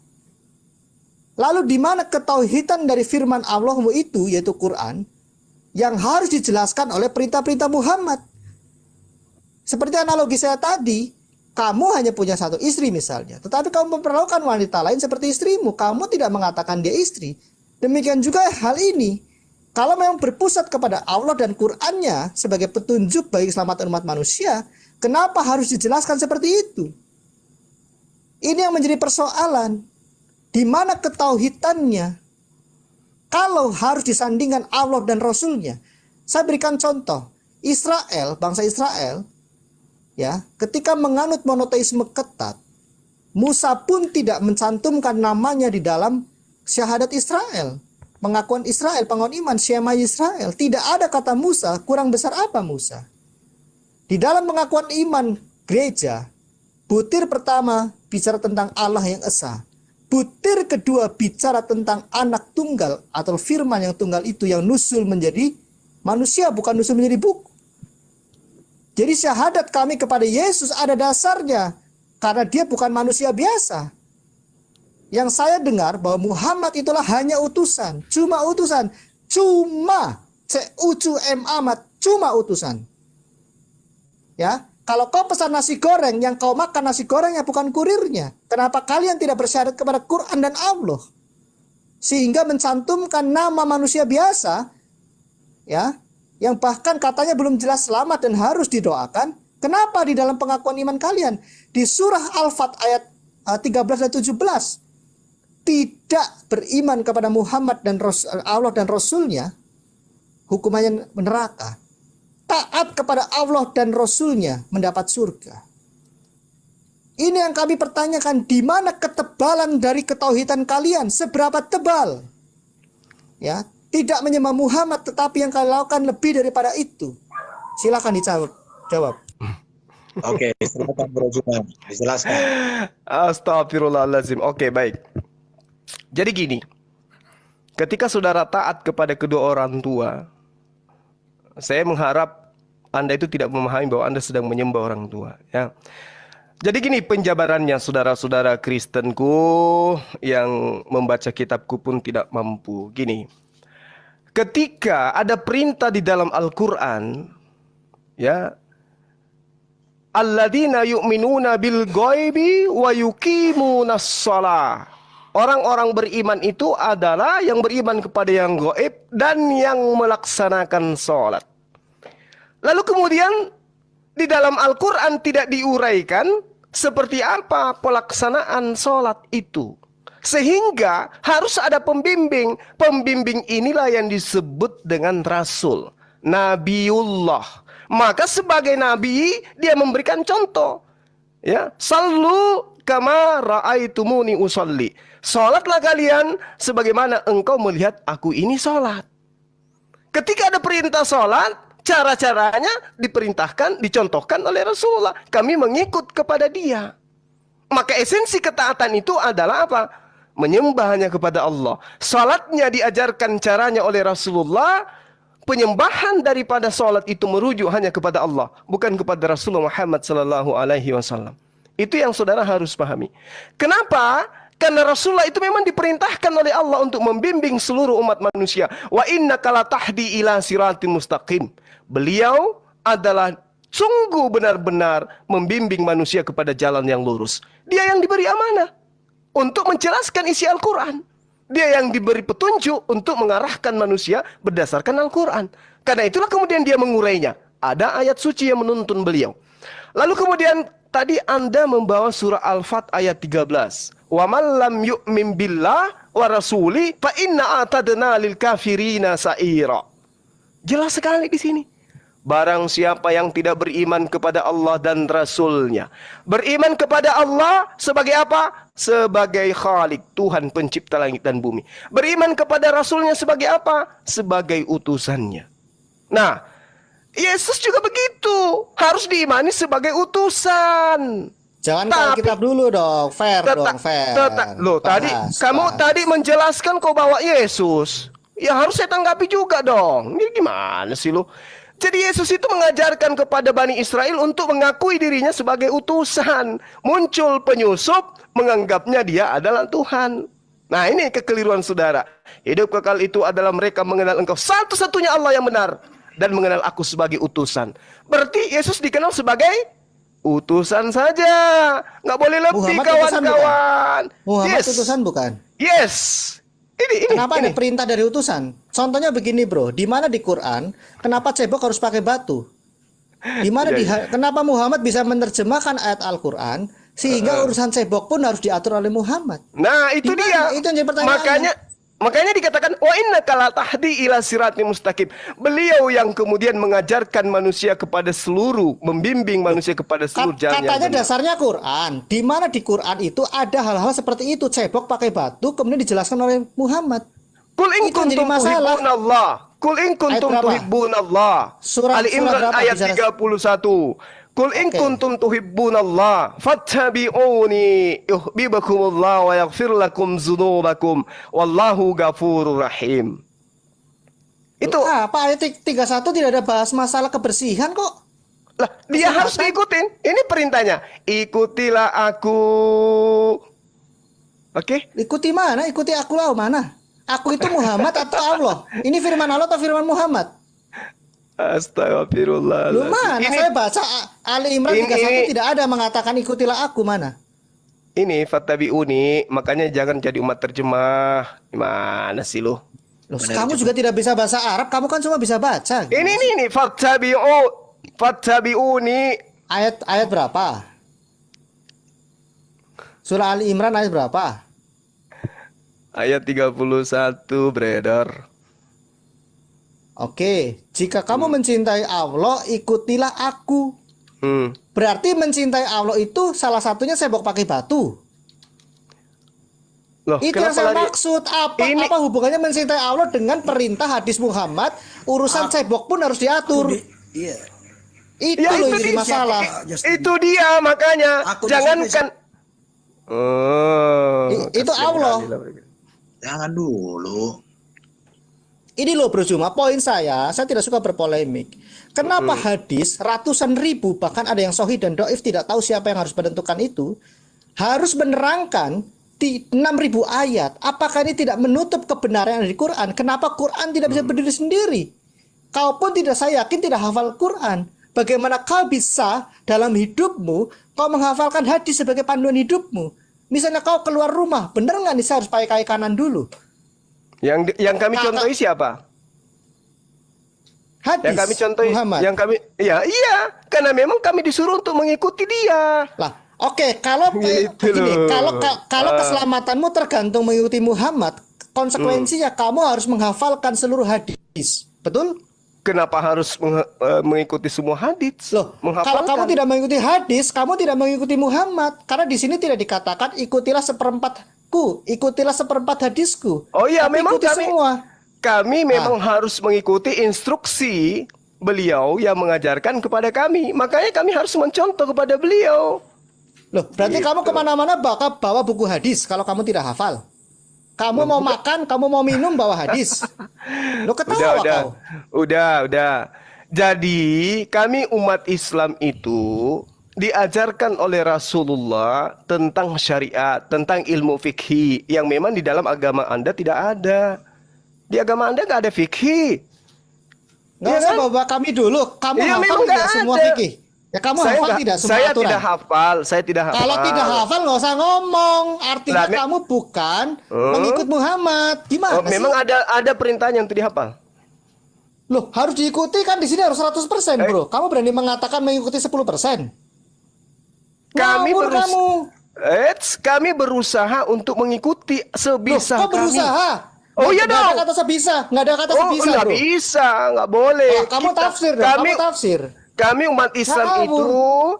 Lalu di mana ketauhidan dari firman Allah itu, yaitu Quran, yang harus dijelaskan oleh perintah-perintah Muhammad? Seperti analogi saya tadi, kamu hanya punya satu istri misalnya, tetapi kamu memperlakukan wanita lain seperti istrimu, kamu tidak mengatakan dia istri. Demikian juga hal ini, kalau memang berpusat kepada Allah dan Qurannya sebagai petunjuk bagi keselamatan umat manusia, kenapa harus dijelaskan seperti itu? Ini yang menjadi persoalan. Di mana ketauhidannya? Kalau harus disandingkan Allah dan Rasulnya. Saya berikan contoh. Israel, bangsa Israel, ya, ketika menganut monoteisme ketat, Musa pun tidak mencantumkan namanya di dalam syahadat Israel. Pengakuan Israel, pengakuan iman, Shema Israel. Tidak ada kata Musa, kurang besar apa Musa? Di dalam pengakuan iman gereja, butir pertama bicara tentang Allah yang esa. Butir kedua bicara tentang anak tunggal atau firman yang tunggal itu yang nusul menjadi manusia, bukan nusul menjadi buku. Jadi syahadat kami kepada Yesus ada dasarnya karena dia bukan manusia biasa. Yang saya dengar bahwa Muhammad itulah hanya utusan, cuma utusan, cuma cuma utusan. Ya, kalau kau pesan nasi goreng, yang kau makan nasi gorengnya bukan kurirnya. Kenapa kalian tidak bersyahadat kepada Quran dan Allah? Sehingga mencantumkan nama manusia biasa, ya, yang bahkan katanya belum jelas selamat dan harus didoakan. Kenapa di dalam pengakuan iman kalian? Di surah Al-Fat ayat 13 dan 17. Tidak beriman kepada Muhammad dan Allah dan Rasulnya, hukumannya neraka. Taat kepada Allah dan Rasulnya mendapat surga. Ini yang kami pertanyakan, di mana ketebalan dari ketauhidan kalian? Seberapa tebal? Ya, tidak menyembah Muhammad, tetapi yang kalian lakukan lebih daripada itu. Silakan dijawab. Oke, silakan Bro Juman, dijelaskan. Astagfirullahaladzim. Oke, baik. Jadi gini, ketika saudara taat kepada kedua orang tua, saya mengharap Anda itu tidak memahami bahwa Anda sedang menyembah orang tua, ya. Jadi gini penjabarannya, saudara-saudara Kristenku yang membaca kitabku pun tidak mampu. Gini, ketika ada perintah di dalam Al-Quran, ya, alladzina yu'minuna bil ghaibi wa yuqimunas shalah. Orang-orang beriman itu adalah yang beriman kepada yang gaib dan yang melaksanakan sholat. Lalu kemudian di dalam Al-Quran tidak diuraikan seperti apa pelaksanaan sholat itu. Sehingga harus ada pembimbing. Pembimbing inilah yang disebut dengan Rasul, Nabiullah. Maka sebagai Nabi dia memberikan contoh. Ya, sallu kama ra'aitumuni usolli. Sholatlah kalian sebagaimana engkau melihat aku ini sholat. Ketika ada perintah sholat, cara-caranya diperintahkan, dicontohkan oleh Rasulullah. Kami mengikut kepada dia. Maka esensi ketaatan itu adalah apa? Menyembah hanya kepada Allah. Sholatnya diajarkan caranya oleh Rasulullah. Penyembahan daripada sholat itu merujuk hanya kepada Allah, bukan kepada Rasulullah Muhammad SAW. Itu yang saudara harus pahami. Kenapa? Karena Rasulullah itu memang diperintahkan oleh Allah untuk membimbing seluruh umat manusia. Wa innaka latahdi ila siratim mustaqim. Beliau adalah sungguh benar-benar membimbing manusia kepada jalan yang lurus. Dia yang diberi amanah untuk menjelaskan isi Al-Quran. Dia yang diberi petunjuk untuk mengarahkan manusia berdasarkan Al-Quran. Karena itulah kemudian dia mengurainya. Ada ayat suci yang menuntun beliau. Lalu kemudian tadi Anda membawa surah Al-Fat ayat 13. Wa man lam yu'min billah wa rasuli fa inna atadna lil kafirina sa'ira. Jelas sekali di sini. Barang siapa yang tidak beriman kepada Allah dan Rasulnya. Beriman kepada Allah sebagai apa? Sebagai Khalik, Tuhan pencipta langit dan bumi. Beriman kepada Rasulnya sebagai apa? Sebagai utusannya. Nah, Yesus juga begitu. Harus diimani sebagai utusan. Jangan kalau kitab dulu dong, fair dong, fair. Loh, kamu tadi menjelaskan kau bawa Yesus. Ya harus saya tanggapi juga dong. Ini gimana sih lo? Jadi Yesus itu mengajarkan kepada Bani Israel untuk mengakui dirinya sebagai utusan. Muncul penyusup, menganggapnya dia adalah Tuhan. Nah, ini kekeliruan saudara. Hidup kekal itu adalah mereka mengenal engkau satu-satunya Allah yang benar. Dan mengenal aku sebagai utusan. Berarti Yesus dikenal sebagai utusan saja. Nggak boleh lebih, kawan-kawan. Muhammad utusan bukan? Yes. Kenapa ada perintah dari utusan? Contohnya begini bro, di mana di Quran kenapa cebok harus pakai batu? Di mana kenapa Muhammad bisa menerjemahkan ayat Al-Quran sehingga urusan cebok pun harus diatur oleh Muhammad? Nah itu dia. Itu yang jadi pertanyaan. Makanya dikatakan wa innaka la tahdi ila siratim mustaqim. Beliau yang kemudian mengajarkan manusia kepada seluruh, membimbing manusia kepada seluruh jalan. Katanya dasarnya Quran. Di mana di Quran itu ada hal-hal seperti itu, cebok pakai batu, kemudian dijelaskan oleh Muhammad. Kul in kuntum tuhibbunallah. Kul in kuntum tuhibbunallah. Ali Imran ayat 31. Kul in kuntum tuhibbunallah fattabi'uni yuhibbukumullah wa yaghfir lakum dzunubakum wallahu ghafurur rahim. Itu apa ayat 31 tidak ada bahas masalah kebersihan kok. Lah, dia harus diikutin. Ini perintahnya. Ikutilah aku. Oke? Ikuti mana? Ikuti aku lah mana? Aku itu Muhammad atau Allah? Ini firman Allah atau firman Muhammad? Astagfirullah. Lu mana? Saya baca Ali Imran 31 tidak ada mengatakan ikutilah aku, mana? Ini fattabi'uni, makanya jangan jadi umat terjemah. Gimana sih lu? Loh, kamu juga tidak bisa bahasa Arab, kamu kan cuma bisa baca. Ini fattabi'uni. Ayat berapa? Surah Ali Imran ayat berapa? Ayat 31, brother. Oke, jika kamu mencintai Allah, ikutilah aku. Berarti mencintai Allah itu salah satunya cebok pakai batu. Loh, itu yang saya maksud. Apa hubungannya mencintai Allah dengan perintah hadis Muhammad? Urusan cebok pun harus diatur. Iya. Itu loh yang jadi masalah. Itu dia makanya. Jangankan. Itu Allah. Jangan dulu. Ini loh Bro Juma, poin saya tidak suka berpolemik. Kenapa hadis ratusan ribu, bahkan ada yang sahih dan doif tidak tahu siapa yang harus menentukan itu, harus menerangkan di 6.000 ayat. Apakah ini tidak menutup kebenaran yang ada di Quran? Kenapa Quran tidak bisa berdiri sendiri? Kau pun tidak, saya yakin tidak hafal Quran. Bagaimana kau bisa dalam hidupmu kau menghafalkan hadis sebagai panduan hidupmu? Misalnya kau keluar rumah, bener nggak nih saya harus pakai kaki kanan dulu? Yang kami contohi siapa? Hadis yang kami contohi Muhammad. Yang kami iya, karena memang kami disuruh untuk mengikuti dia. Lah, oke, kalau begini, kalau keselamatanmu tergantung mengikuti Muhammad, konsekuensinya kamu harus menghafalkan seluruh hadis. Betul? Kenapa harus mengikuti semua hadis? Loh, kalau kamu tidak mengikuti hadis, kamu tidak mengikuti Muhammad. Karena di sini tidak dikatakan ikutilah seperempatku, ikutilah seperempat hadisku. Oh iya, tapi memang kami memang harus mengikuti instruksi beliau yang mengajarkan kepada kami. Makanya kami harus mencontoh kepada beliau. Loh, berarti kamu kemana-mana bakal bawa buku hadis kalau kamu tidak hafal. Kamu mau makan, kamu mau minum, bawa hadis. Lo ketawa kau. Udah. Jadi kami umat Islam itu diajarkan oleh Rasulullah tentang syariat, tentang ilmu fikih yang memang di dalam agama Anda tidak ada. Di agama Anda nggak ada fikih. Nggak usah bawa kami dulu. Kamu hafal tidak semua fikih? Ya kamu hafal tidak semua aturan? Saya tidak hafal. Kalau tidak hafal nggak usah ngomong. Artinya kamu bukan mengikut Muhammad. Gimana sih? Memang ada perintahnya untuk dihafal. Loh, harus diikuti kan, di sini harus 100%, bro. Kamu berani mengatakan mengikuti 10%? Kami berusaha untuk mengikuti sebisa Loh, kok kami. berusaha? Oh iya dong. Nggak ada kata sebisa, nggak ada kata sebisa, nggak bro. bisa, nggak boleh. Kamu tafsir dong, kamu tafsir. Kami umat Islam itu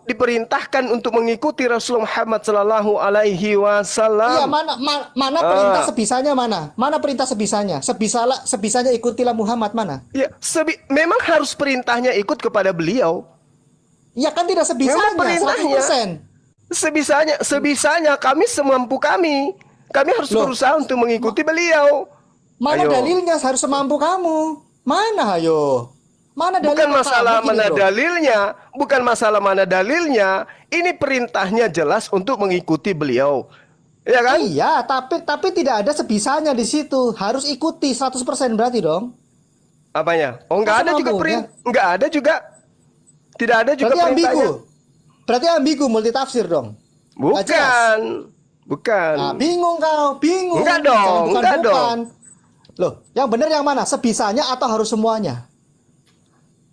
diperintahkan untuk mengikuti Rasulullah Muhammad Sallallahu Alaihi Wasallam. Iya, mana perintah sebisanya mana? Mana perintah sebisanya? Sebisanya ikutilah Muhammad mana? Ya, memang harus perintahnya ikut kepada beliau. Ya kan tidak sebisanya, 100%. Sebisanya kami semampu kami. Kami harus berusaha untuk mengikuti beliau. Mana dalilnya harus semampu kamu? Mana ayo? Mana dalil? Bukan masalah mana dalilnya, bukan masalah mana dalilnya. Ini perintahnya jelas untuk mengikuti beliau. Ya kan? Iya, tapi tidak ada sebisanya di situ. Harus ikuti 100% berarti dong. Apanya? Oh, enggak ada juga perintah. Enggak ada juga. Tidak ada juga berarti perintahnya. Berarti ambigu multitafsir dong. Bukan. Nah, bingung kau, bingung. Enggak dong, enggak dong. Loh, yang benar yang mana? Sebisanya atau harus semuanya?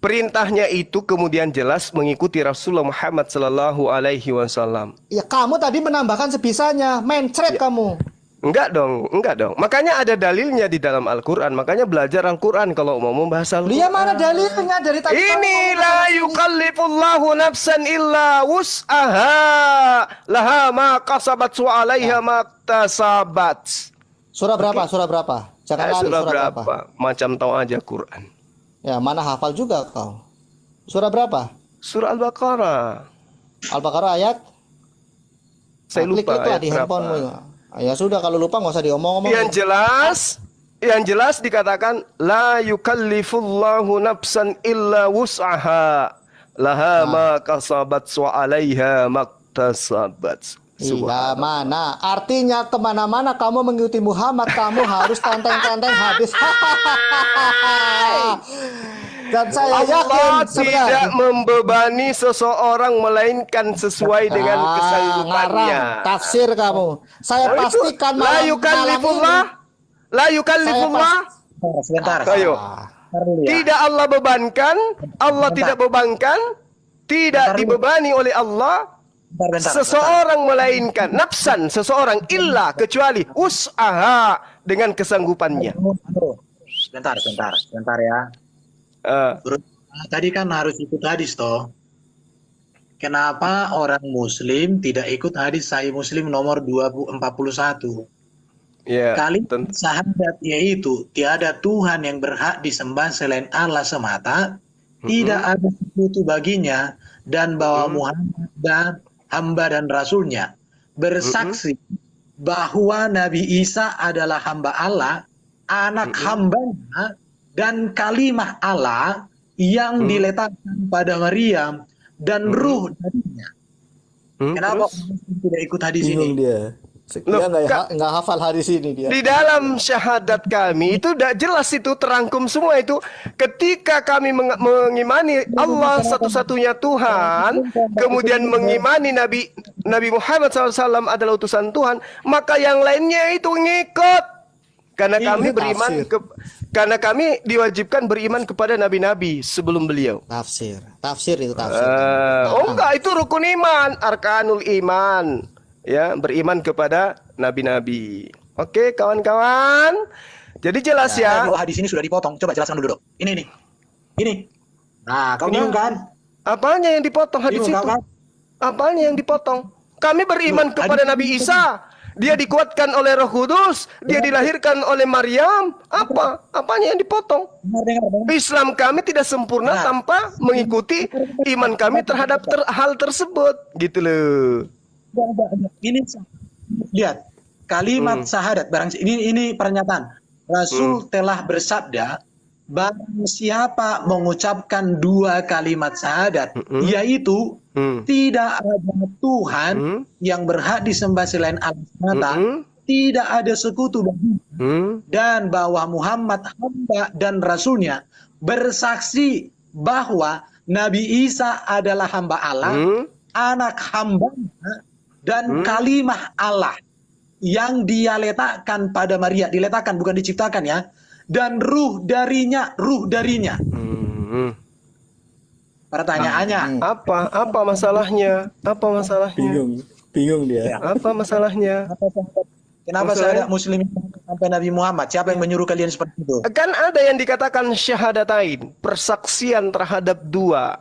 Perintahnya itu kemudian jelas mengikuti Rasulullah Muhammad Sallallahu Alaihi Wasallam. Ya kamu tadi menambahkan sebisanya, mencret kamu. Enggak dong. Makanya ada dalilnya di dalam Al-Quran. Makanya belajar Al-Quran kalau mau membahas Al-Quran. Lihat mana dalilnya dari tadi. Ini la yukallifullahu nafsan illa wus'aha laha ma kasabat wa alaiha ma tasabat. Surah berapa? Surah berapa? Jangan lari, surah berapa? Macam tahu aja Quran. Ya, mana hafal juga kau. Surah berapa? Surah Al-Baqarah. Al-Baqarah ayat? Saya lupa ayat di handphonemu. Ya sudah, kalau lupa nggak usah diomong-omong. Yang jelas dikatakan la yukallifullahu nafsan illa wus'aha laha ma kasabat wa 'alaiha maktasabat. Iya, mana? Artinya kemana-mana kamu mengikuti Muhammad, kamu harus tanteng-tanteng habis. Dan saya Allah yakin tidak membebani seseorang melainkan sesuai dengan kesanggupannya. Tafsir kamu. Saya pastikan la yukallifullah. Sebentar. Ayo. Tidak Allah bebankan, Allah tidak bebankan, tidak dibebani oleh Allah seseorang melainkan nafsan seseorang illa kecuali usaha dengan kesanggupannya. Sebentar ya. Tadi kan harus ikut hadis toh. Kenapa orang Muslim tidak ikut hadis Sahih Muslim nomor 241? Ya, kalimat syahadat yaitu tiada Tuhan yang berhak disembah selain Allah semata, tidak ada sekutu baginya, dan bahwa Muhammad dan hamba dan rasulnya, bersaksi bahwa Nabi Isa adalah hamba Allah, anak hambanya, dan kalimah Allah yang diletakkan pada Maryam dan ruh darinya. Kenapa tidak ikut hadis ini? Dia. Dia nggak hafal hadis ini dia. Di dalam syahadat kami itu udah jelas, itu terangkum semua itu. Ketika kami mengimani Allah satu-satunya Tuhan, kemudian mengimani Nabi Muhammad SAW adalah utusan Tuhan, maka yang lainnya itu ngikut. Karena kami beriman karena kami diwajibkan beriman kepada nabi-nabi sebelum beliau. Tafsir itu tafsir. Oh enggak, itu rukun iman, arkanul iman. Ya, beriman kepada nabi-nabi. Oke, kawan-kawan. Jadi jelas ya. Hadis ini sudah dipotong. Coba jelaskan dulu, Dok. Ini. Nah, kamu bingung kan? Apanya yang dipotong hadis itu? Apanya yang dipotong? Kami beriman kepada Nabi Isa. Dia dikuatkan oleh Roh Kudus, dia dilahirkan oleh Maryam. Apanya yang dipotong? Islam kami tidak sempurna tanpa mengikuti iman kami terhadap hal tersebut. Gitu loh. Ini lihat kalimat syahadat, barang ini pernyataan Rasul telah bersabda, barang siapa mengucapkan 2 kalimat syahadat, yaitu tidak ada Tuhan yang berhak disembah selain Allah semata, tidak ada sekutu baginya, dan bahwa Muhammad hamba dan rasulnya, bersaksi bahwa Nabi Isa adalah hamba Allah, anak hambanya, dan kalimah Allah yang dia letakkan pada Maria, diletakkan bukan diciptakan ya, dan ruh darinya. Pertanyaannya. Apa masalahnya? Apa masalahnya? Bingung dia. Apa masalahnya? Kenapa saya ada muslim sampai Nabi Muhammad? Siapa yang menyuruh kalian seperti itu? Kan ada yang dikatakan syahadatain, persaksian terhadap dua.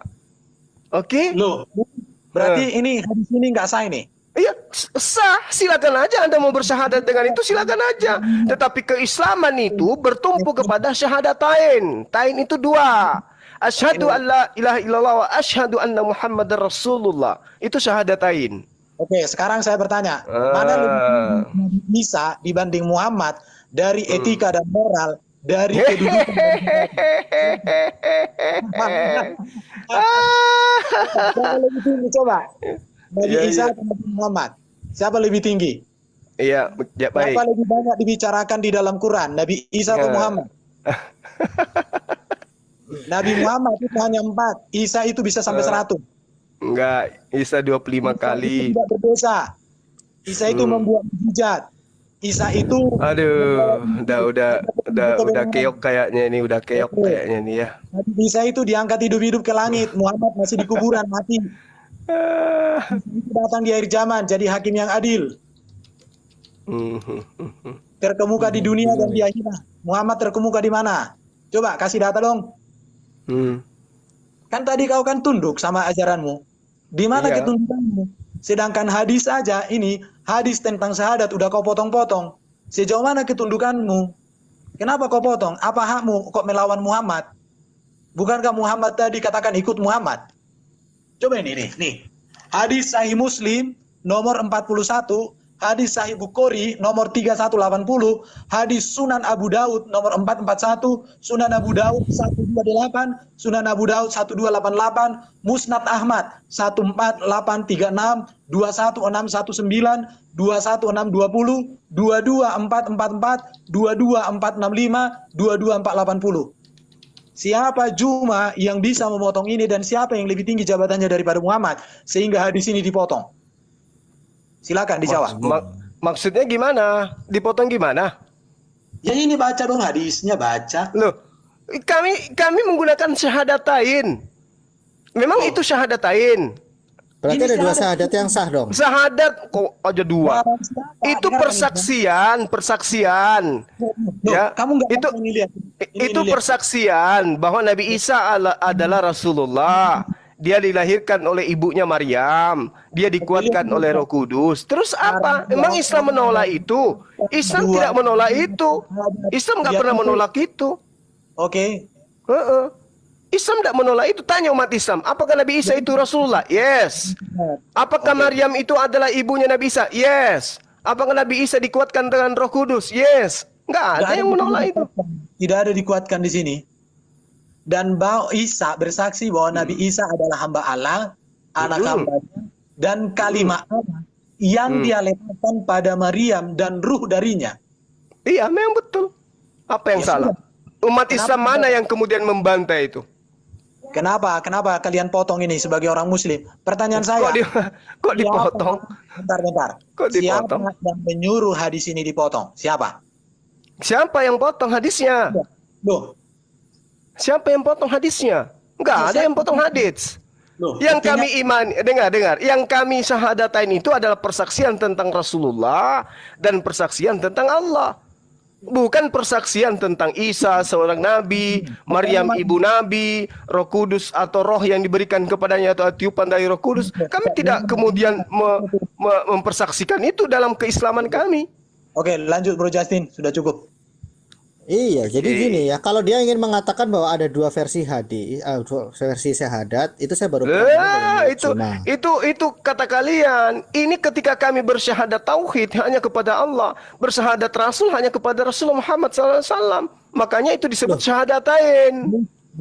Oke? Loh, berarti ini hadis ini nggak sah ini? Iya, sah. Silakan aja Anda mau bersyahadat dengan itu, silakan aja. Tetapi keislaman itu bertumpu kepada syahadatain. Tain itu dua. Asyhadu an la ilaha illallah wa asyhadu anna Muhammadar Rasulullah. Itu syahadatain. Oke, sekarang saya bertanya, mana lebih tinggi Isa dibanding Muhammad dari etika dan moral, dari kedudukan siapa lebih tinggi coba? Nabi Isa atau Nabi Muhammad? Siapa lebih tinggi? Iya, ya, baik. Siapa lebih banyak dibicarakan di dalam Quran? Nabi Isa atau Muhammad? Nabi Muhammad itu hanya 4, Isa itu bisa sampai 100. Enggak, Isa 25 kali. Isa tidak berdosa. Isa itu membuat mujizat. Isa itu udah keok kayaknya ini, udah keok kayaknya nih ya. Nabi Isa itu diangkat hidup-hidup ke langit, Muhammad masih di kuburan mati. Itu datang di akhir zaman jadi hakim yang adil. Terkemuka di dunia dan di akhirat. Muhammad terkemuka di mana? Coba kasih data dong. Kan tadi kau kan tunduk sama ajaranmu. Di mana ketundukanmu? Sedangkan hadis saja ini, hadis tentang syahadat udah kau potong-potong. Sejauh mana ketundukanmu? Kenapa kau potong? Apa hakmu kok melawan Muhammad? Bukankah Muhammad tadi katakan ikut Muhammad? Coba ini nih. Hadis Sahih Muslim nomor 41, hadis Sahih Bukhari nomor 3180, hadis Sunan Abu Daud nomor 441, Sunan Abu Daud 128, Sunan Abu Daud 1288, Musnad Ahmad 14836, 21619, 21620, 22444, 22465, 22480. Siapa Juma yang bisa memotong ini dan siapa yang lebih tinggi jabatannya daripada Muhammad sehingga hadis ini dipotong? Silakan dijawab. Maksudnya gimana? Dipotong gimana? Ya ini baca dong hadisnya, baca. Loh, kami menggunakan syahadatain. Memang itu syahadatain. Berarti ada dua syahadat yang sah dong. Syahadat kok aja dua. Itu persaksian. Ya, kamu nggak itu persaksian bahwa Nabi Isa adalah Rasulullah. Dia dilahirkan oleh ibunya Maryam. Dia dikuatkan oleh Roh Kudus. Terus apa? Emang Islam menolak itu? Islam tidak menolak itu. Islam nggak pernah menolak itu. Oke. Islam tidak menolak itu. Tanya umat Islam, apakah Nabi Isa itu Rasulullah? Yes. Apakah Maryam itu adalah ibunya Nabi Isa? Yes. Apakah Nabi Isa dikuatkan dengan Roh Kudus? Yes. Nggak ada yang menolak itu. Tidak ada dikuatkan di sini. Dan bahwa Isa bersaksi bahwa Nabi Isa adalah hamba Allah, anak hambanya, dan kalimat Allah yang dia letakkan pada Maryam dan ruh darinya. Iya, memang betul. Apa yang salah? Umat Islam mana yang kemudian membantai itu? Kenapa kalian potong ini sebagai orang Muslim? Pertanyaan saya. Kok dipotong? Bentar. Kok dipotong? Siapa yang menyuruh hadis ini dipotong? Siapa? Siapa yang potong hadisnya? Loh. Siapa yang potong hadisnya? Enggak ada yang potong hadis. Loh, yang kami imani, dengar. Yang kami syahadatain itu adalah persaksian tentang Rasulullah dan persaksian tentang Allah. Bukan persaksian tentang Isa seorang nabi, Maryam ibu nabi, Roh Kudus atau roh yang diberikan kepadanya atau tiupan dari Roh Kudus. Kami tidak kemudian mempersaksikan itu dalam keislaman kami. Oke, lanjut Bro Justin, sudah cukup. Iya, jadi gini ya, kalau dia ingin mengatakan bahwa ada dua versi versi syahadat, itu saya baru itu kata kalian. Ini ketika kami bersyahadat tauhid hanya kepada Allah, bersyahadat Rasul hanya kepada Rasulullah Muhammad SAW. Makanya itu disebut syahadatain.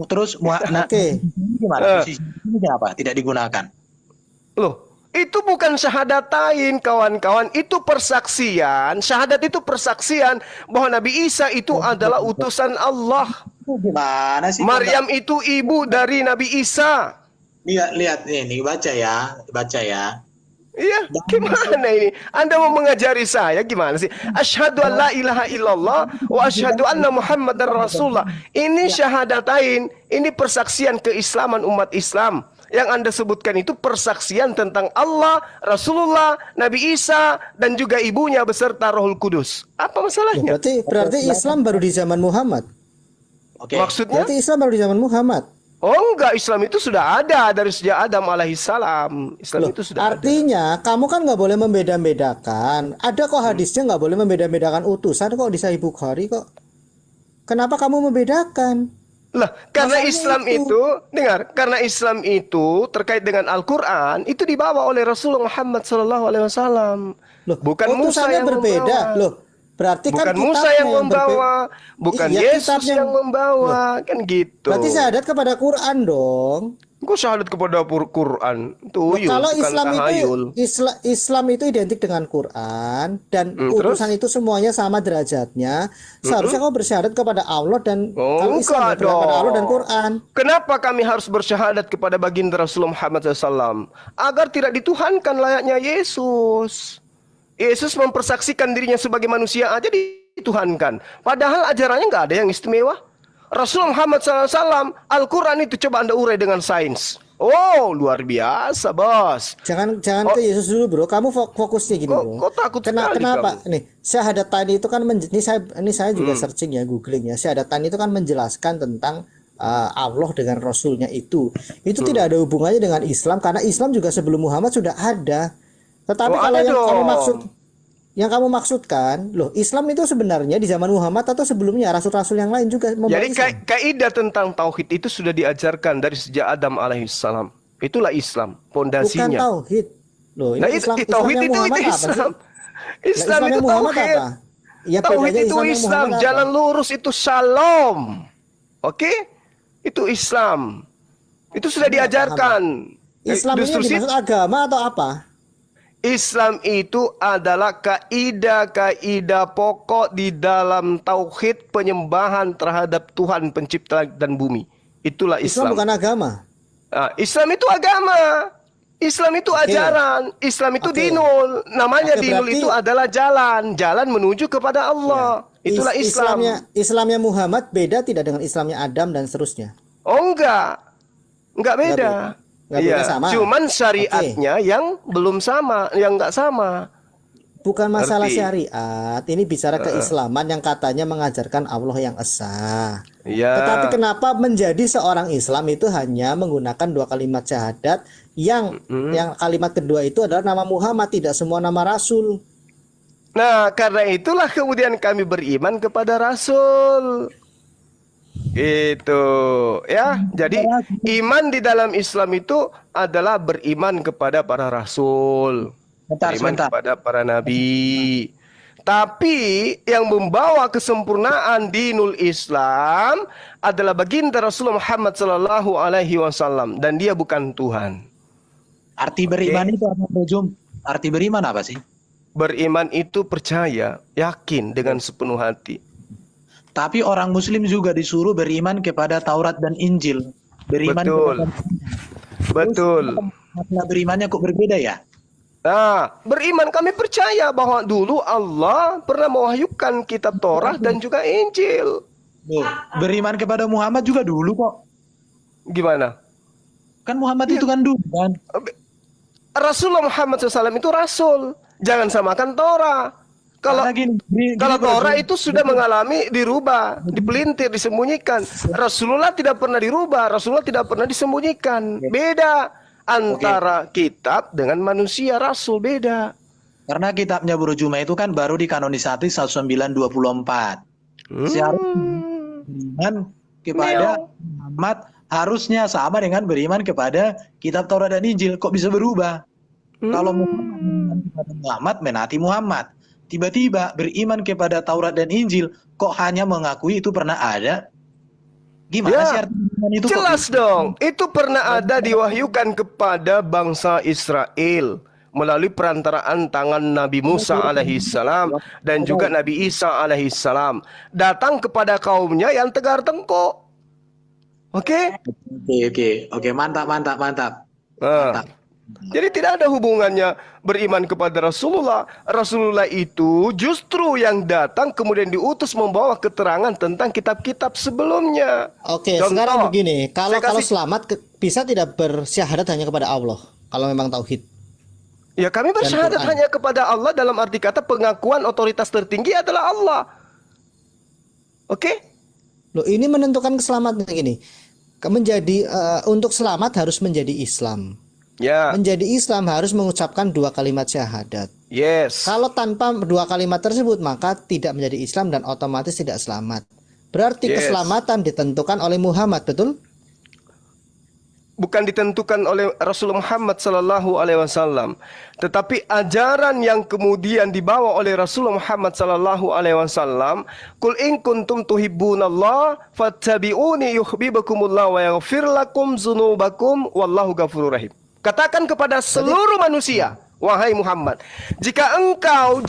Terus, gimana? Ini kenapa tidak digunakan? Loh, itu bukan syahadatain kawan-kawan, itu persaksian. Syahadat itu persaksian bahwa Nabi Isa itu adalah utusan Allah. Gimana sih? Maryam itu ibu dari Nabi Isa. Lihat ini baca ya. Iya, gimana ini? Anda mau mengajari saya gimana sih? Asyhadu an la ilaha illallah wa asyhadu anna Muhammadar Rasulullah. Ini syahadatain, ini persaksian keislaman umat Islam. Yang Anda sebutkan itu persaksian tentang Allah, Rasulullah, Nabi Isa, dan juga ibunya beserta Rohul Kudus. Apa masalahnya? Berarti Islam baru di zaman Muhammad. Maksudnya? Berarti Islam baru di zaman Muhammad. Oh enggak, Islam itu sudah ada dari sejak Adam alaihissalam. Islam itu sudah artinya, kamu kan nggak boleh membeda-bedakan. Ada kok hadisnya nggak boleh membeda-bedakan utusan kok di Sahih Bukhari kok. Kenapa kamu membedakan? Lah, karena Islam itu, dengar, karena Islam itu terkait dengan Al-Quran itu dibawa oleh Rasulullah Muhammad SAW. Bukan Musa yang berbeda. membawa. Loh, berarti bukan kan Musa yang membawa, bukan Yesus yang membawa, kan gitu. Berarti syahadat kepada Quran dong. Kok syahadat kepada Quran? Tuyul, kalau bukan Islam tahayul. itu Islam itu identik dengan Quran dan utusan itu semuanya sama derajatnya. Seharusnya kau bersyahadat kepada Allah dan kalau Islam kepada Allah dan Quran. Kenapa kami harus bersyahadat kepada baginda Rasulullah Muhammad SAW? Agar tidak dituhankan layaknya Yesus. Yesus mempersaksikan dirinya sebagai manusia aja dituhankan. Padahal ajarannya nggak ada yang istimewa. Rasulullah Muhammad SAW, Al-Quran itu coba Anda urai dengan sains. Oh, luar biasa, bos. Jangan ke Yesus dulu, bro. Kamu fokusnya gini, bro. Kok takut sekali kenapa? kamu? Nih, syahadatan itu kan ini saya juga searching ya, googling ya. Syahadatan itu kan menjelaskan tentang Allah dengan Rasulnya itu. Itu tidak ada hubungannya dengan Islam karena Islam juga sebelum Muhammad sudah ada. Tetapi kalau yang kamu maksudkan, loh, Islam itu sebenarnya di zaman Muhammad atau sebelumnya rasul-rasul yang lain juga membawa Jadi Islam. kaidah tentang tauhid itu sudah diajarkan dari sejak Adam alaihissalam. Itulah Islam, pondasinya. Bukan tauhid. Loh, ini tauhid itu Islam. Islam itu tauhid. Ya, tauhid itu Islam, jalan lurus itu shalom. Oke? Itu Islam. Itu sudah diajarkan. Islam ini dimaksud agama atau apa? Islam itu adalah kaidah-kaidah pokok di dalam tauhid penyembahan terhadap Tuhan pencipta dan bumi. Itulah Islam. Islam bukan agama. Islam itu agama. Islam itu ajaran. Islam itu dinul. Namanya dinul itu adalah jalan menuju kepada Allah. Itulah Islam. Islamnya Muhammad beda tidak dengan Islamnya Adam dan seterusnya? Oh enggak beda. Iya, cuman syariatnya yang belum sama, yang enggak sama. Bukan masalah syariat, ini bicara keislaman yang katanya mengajarkan Allah yang esa. Iya. Tetapi kenapa menjadi seorang Islam itu hanya menggunakan 2 kalimat syahadat yang kalimat kedua itu adalah nama Muhammad, tidak semua nama Rasul. Nah, karena itulah kemudian kami beriman kepada Rasul. Itu ya. Jadi iman di dalam Islam itu adalah beriman kepada para rasul, beriman kepada para nabi. Tapi yang membawa kesempurnaan dinul Islam adalah baginda Rasulullah Muhammad sallallahu alaihi wasallam dan dia bukan Tuhan. Arti beriman itu apa, Bro Jum? Arti beriman apa sih? Beriman itu percaya, yakin dengan sepenuh hati. Tapi orang Muslim juga disuruh beriman kepada Taurat dan Injil. Beriman Betul. Makna berimannya kok berbeda ya? Nah, beriman kami percaya bahwa dulu Allah pernah mewahyukan kitab Taurat dan juga Injil. Beriman kepada Muhammad juga dulu kok. Gimana? Kan Muhammad itu kan dulu kan? Rasulullah Muhammad SAW itu rasul. Jangan samakan Taurat. Kalau Torah itu sudah mengalami dirubah, dipelintir, disembunyikan. Rasulullah tidak pernah dirubah, Rasulullah tidak pernah disembunyikan. Beda antara kitab dengan manusia, Rasul beda. Karena kitabnya Bro Juma itu kan baru dikanonisasi 1924. Beriman kepada Muhammad harusnya sama dengan beriman kepada kitab Taurat dan Injil. Kok bisa berubah? Kalau Muhammad menati Muhammad. Tiba-tiba beriman kepada Taurat dan Injil, kok hanya mengakui itu pernah ada? Gimana sih artinya itu? Jelas dong, itu pernah ada diwahyukan kepada bangsa Israel melalui perantaraan tangan Nabi Musa alaihissalam dan juga Nabi Isa alaihissalam. Datang kepada kaumnya yang tegar tengkuk. Oke, mantap. Jadi tidak ada hubungannya beriman kepada Rasulullah. Rasulullah itu justru yang datang kemudian diutus membawa keterangan tentang kitab-kitab sebelumnya. Oke, Contoh, sekarang begini, kalau saya kasih- selamat bisa tidak bersyahadat hanya kepada Allah kalau memang tauhid. Ya kami bersyahadat Quran. hanya kepada Allah dalam arti kata pengakuan otoritas tertinggi adalah Allah. Oke? Loh, ini menentukan keselamatan gini. Untuk selamat harus menjadi Islam. Ya. Menjadi Islam harus mengucapkan 2 kalimat syahadat. Yes. Kalau tanpa 2 kalimat tersebut maka tidak menjadi Islam dan otomatis tidak selamat. Berarti Yes. keselamatan ditentukan oleh Muhammad, betul? Bukan ditentukan oleh Rasulullah Muhammad sallallahu alaihi wasallam, tetapi ajaran yang kemudian dibawa oleh Rasulullah Muhammad sallallahu alaihi wasallam, "Qul in kuntum tuhibbunallah fattabi'uni yuhibbukumullah wa yaghfir lakum dzunubakum wallahu ghafurur rahim." Katakan kepada seluruh manusia, wahai Muhammad, jika engkau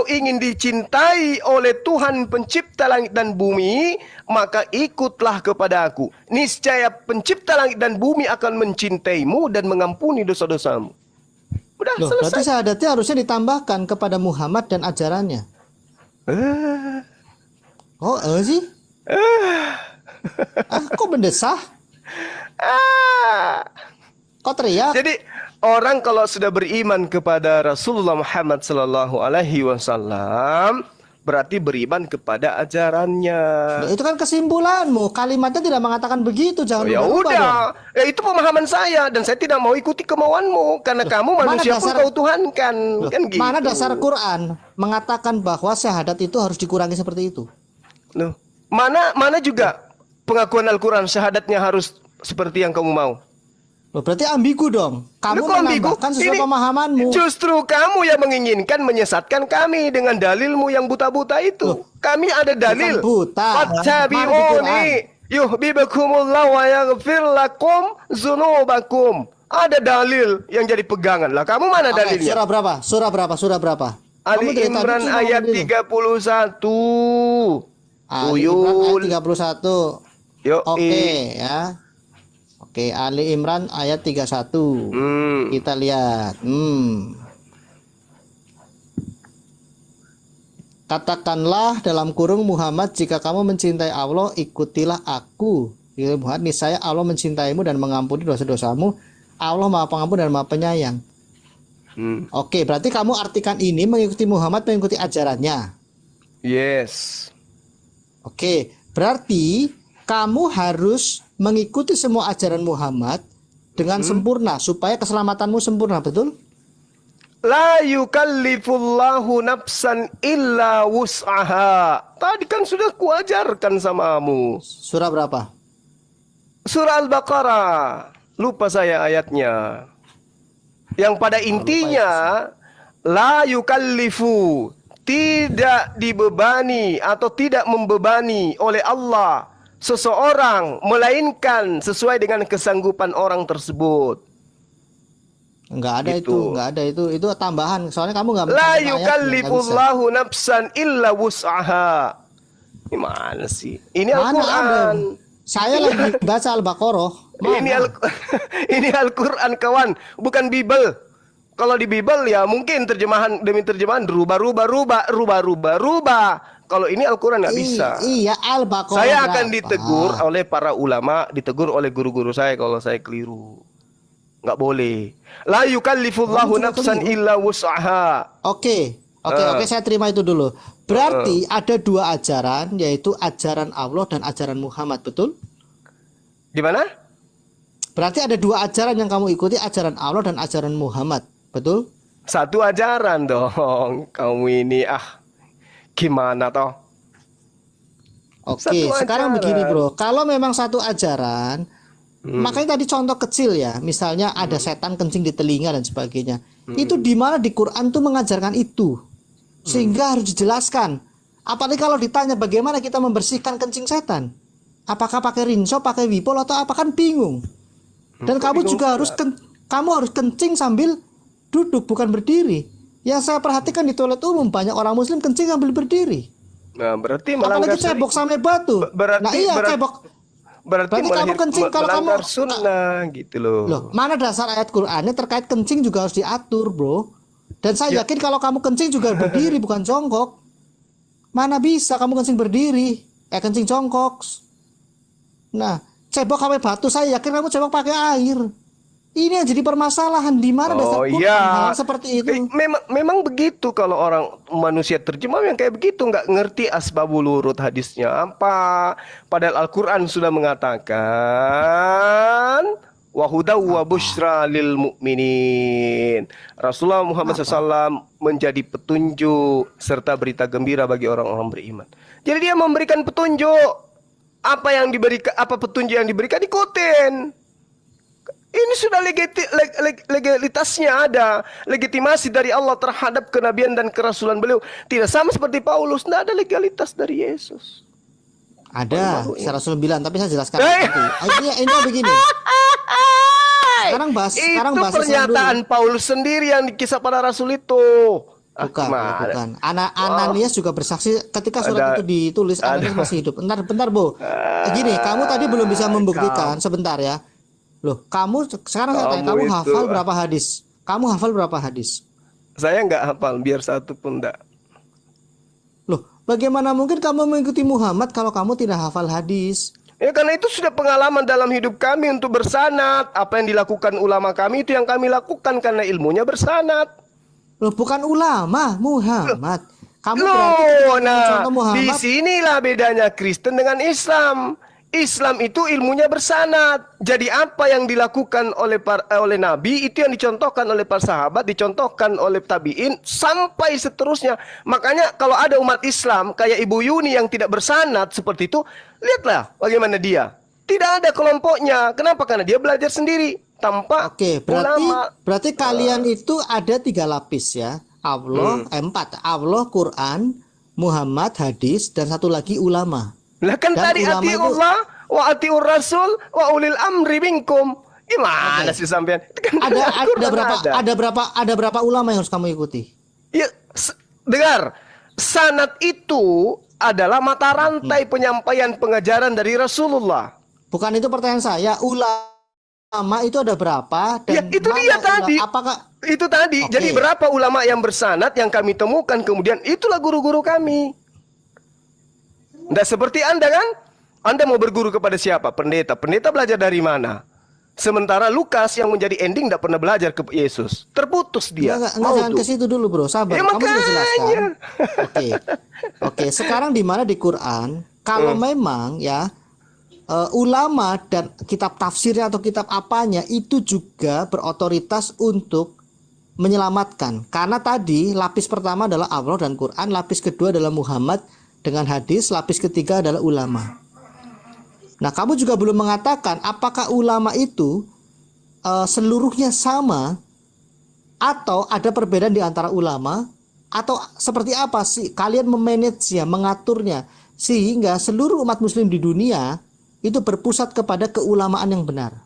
ingin dicintai oleh Tuhan pencipta langit dan bumi, maka ikutlah kepada aku. Niscaya pencipta langit dan bumi akan mencintaimu dan mengampuni dosa-dosamu. Udah Loh, selesai. berarti syahadatnya harusnya ditambahkan kepada Muhammad dan ajarannya. Sih? Kok mendesah? Kok teriak? Jadi orang kalau sudah beriman kepada Rasulullah Muhammad sallallahu alaihi wasallam berarti beriman kepada ajarannya. Loh, itu kan kesimpulanmu. Kalimatnya tidak mengatakan begitu. Jangan Ya berubah udah, dong. ya itu pemahaman saya dan saya tidak mau ikuti kemauanmu karena kamu mana manusia pun dasar- kau Tuhan kan, Loh, kan gitu. mana dasar Quran mengatakan bahwa syahadat itu harus dikurangi seperti itu? Loh, mana juga pengakuan Al-Quran syahadatnya harus seperti yang kamu mau. Loh, berarti ambigu dong. Kamu Loh, kok ambigu? menambahkan sesuai Ini pemahamanmu. Justru kamu yang menginginkan menyesatkan kami dengan dalilmu yang buta-buta itu. Kami ada dalil. Bukan buta. Fattabi'uni yuhibbukumullah wa yaghfir lakum dzunubakum. Ada dalil yang jadi pegangan. Lah kamu mana Oke, dalilnya? surah berapa? Surah berapa? Surah berapa? Ali Kamu dari tadi Imran cuma ayat ngomong gitu. 31. Ali Imran ayat 31. Yuk, Oke, ya. Oke, Ali Imran ayat 31. Kita lihat. Katakanlah dalam kurung Muhammad, jika kamu mencintai Allah, ikutilah aku. Ya Muhammad, niscaya Allah mencintaimu dan mengampuni dosa-dosamu. Allah Maha Pengampun dan Maha Penyayang. Oke, berarti kamu artikan ini mengikuti Muhammad, mengikuti ajarannya. Yes. Oke, berarti kamu harus mengikuti semua ajaran Muhammad dengan sempurna supaya keselamatanmu sempurna, betul? La yukallifullahu nafsan illa wus'aha. Tadi kan sudah kuajarkan samamu. Surah berapa? Surah Al-Baqarah. Lupa saya ayatnya. Yang pada intinya la yukallifu, tidak dibebani atau tidak membebani oleh Allah seseorang melainkan sesuai dengan kesanggupan orang tersebut. Enggak ada Gitu. itu, enggak ada itu. Itu tambahan. Soalnya kamu enggak La yukallifullahu nafsan illa wus'aha. Ini mana sih? Ini Al-Quran. Saya lagi baca Al-Baqarah. Ini Al-Quran kawan, bukan Bible. Kalau di Bible ya mungkin terjemahan demi terjemahan rubah. Kalau ini Al-Quran nggak bisa. Iya, Al-Baqarah. Saya akan berapa? ditegur oleh para ulama, ditegur oleh guru-guru saya kalau saya keliru. Nggak boleh. La yukallifullahu nafsan illa wus'aha. Oke, saya terima itu dulu. Berarti ada dua ajaran, yaitu ajaran Allah dan ajaran Muhammad, betul? Di mana? Berarti ada dua ajaran yang kamu ikuti, ajaran Allah dan ajaran Muhammad, betul? Satu ajaran dong. Kamu ini gimana toh? Oke, Satu sekarang ajaran. begini bro, kalau memang satu ajaran, makanya tadi contoh kecil ya, misalnya ada setan kencing di telinga dan sebagainya, itu di mana di Quran tuh mengajarkan itu, sehingga harus dijelaskan. Apalagi kalau ditanya bagaimana kita membersihkan kencing setan, apakah pakai rinso, pakai wipol atau apa, kan bingung. Dan kamu juga harus kencing sambil duduk, bukan berdiri. Yang saya perhatikan di toilet umum banyak orang Muslim kencing sambil berdiri. Nah, berarti melanggar Apalagi cebok sampai batu. Berarti, nah iya, Berarti kamu kencing kalau melanggar kamu sunnah gitu loh. Loh, mana dasar ayat Qur'annya terkait kencing juga harus diatur, bro. Dan saya yakin kalau kamu kencing juga berdiri bukan jongkok. Mana bisa kamu kencing berdiri? Kencing jongkok. Nah, cebok sampai batu, saya yakin kamu cebok pakai air. Ini yang jadi permasalahan, di mana dasar Quran hal seperti itu. Memang begitu kalau orang manusia terjemah yang kayak begitu, nggak ngerti asbabul wurud hadisnya apa. Padahal Al-Quran sudah mengatakan wahuda wa busyra lil mu'minin. Rasulullah Muhammad SAW menjadi petunjuk serta berita gembira bagi orang-orang beriman. Jadi dia memberikan petunjuk. Apa yang diberikan, apa petunjuk yang diberikan, ikutin. Ini sudah legalitasnya ada. Legitimasi dari Allah terhadap kenabian dan kerasulan beliau. Tidak sama seperti Paulus. Tidak ada legalitas dari Yesus. Ada, secara Rasul bilang, tapi saya jelaskan nanti. Ini begini. Sekarang bahas pernyataan Paulus sendiri yang dikisah pada Rasul itu. Bukan. Ananias juga bersaksi ketika surat itu ditulis. Ananias masih hidup. Bentar, Bu. Gini, kamu tadi belum bisa membuktikan. Sebentar ya. Loh, sekarang saya tanya, kamu hafal berapa hadis? Kamu hafal berapa hadis? Saya nggak hafal, biar satu pun enggak. Loh, bagaimana mungkin kamu mengikuti Muhammad kalau kamu tidak hafal hadis? Ya karena itu sudah pengalaman dalam hidup kami untuk bersanad. Apa yang dilakukan ulama kami itu yang kami lakukan karena ilmunya bersanad. Loh, bukan ulama, Muhammad. Kamu contoh Muhammad. Di sinilah bedanya Kristen dengan Islam. Islam itu ilmunya bersanad. Jadi apa yang dilakukan oleh Nabi itu yang dicontohkan oleh para sahabat, dicontohkan oleh tabiin sampai seterusnya. Makanya kalau ada umat Islam kayak Ibu Yuni yang tidak bersanad seperti itu, lihatlah bagaimana dia. Tidak ada kelompoknya. Kenapa? Karena dia belajar sendiri tanpa ulama. Berarti kalian itu ada 3 lapis ya. Allah 4. Allah, Quran, Muhammad, hadis, dan satu lagi ulama. Lah kan tadi atiullah wa atiur rasul wa ulil amri minkum. Gimana sih sampean? Kan ada berapa ulama yang harus kamu ikuti? Ya, dengar. Sanad itu adalah mata rantai penyampaian pengajaran dari Rasulullah. Bukan itu pertanyaan saya. Ulama itu ada berapa? Dan ya, itu dia tadi. Apakah itu tadi? Jadi berapa ulama yang bersanad yang kami temukan, kemudian itulah guru-guru kami. Tidak seperti Anda kan? Anda mau berguru kepada siapa? Pendeta. Pendeta belajar dari mana? Sementara Lukas yang menjadi ending tidak pernah belajar ke Yesus. Terputus dia. Jangan ke situ dulu, bro. Sabar. Kamu sudah jelaskan. Oke. Sekarang di mana di Quran? Kalau memang ya ulama dan kitab tafsirnya atau kitab apanya itu juga berotoritas untuk menyelamatkan. Karena tadi lapis pertama adalah Allah dan Quran, lapis kedua adalah Muhammad dengan hadis, lapis ketiga adalah ulama. Nah, kamu juga belum mengatakan apakah ulama itu seluruhnya sama atau ada perbedaan di antara ulama, atau seperti apa sih kalian memanage-nya, mengaturnya sehingga seluruh umat muslim di dunia itu berpusat kepada keulamaan yang benar.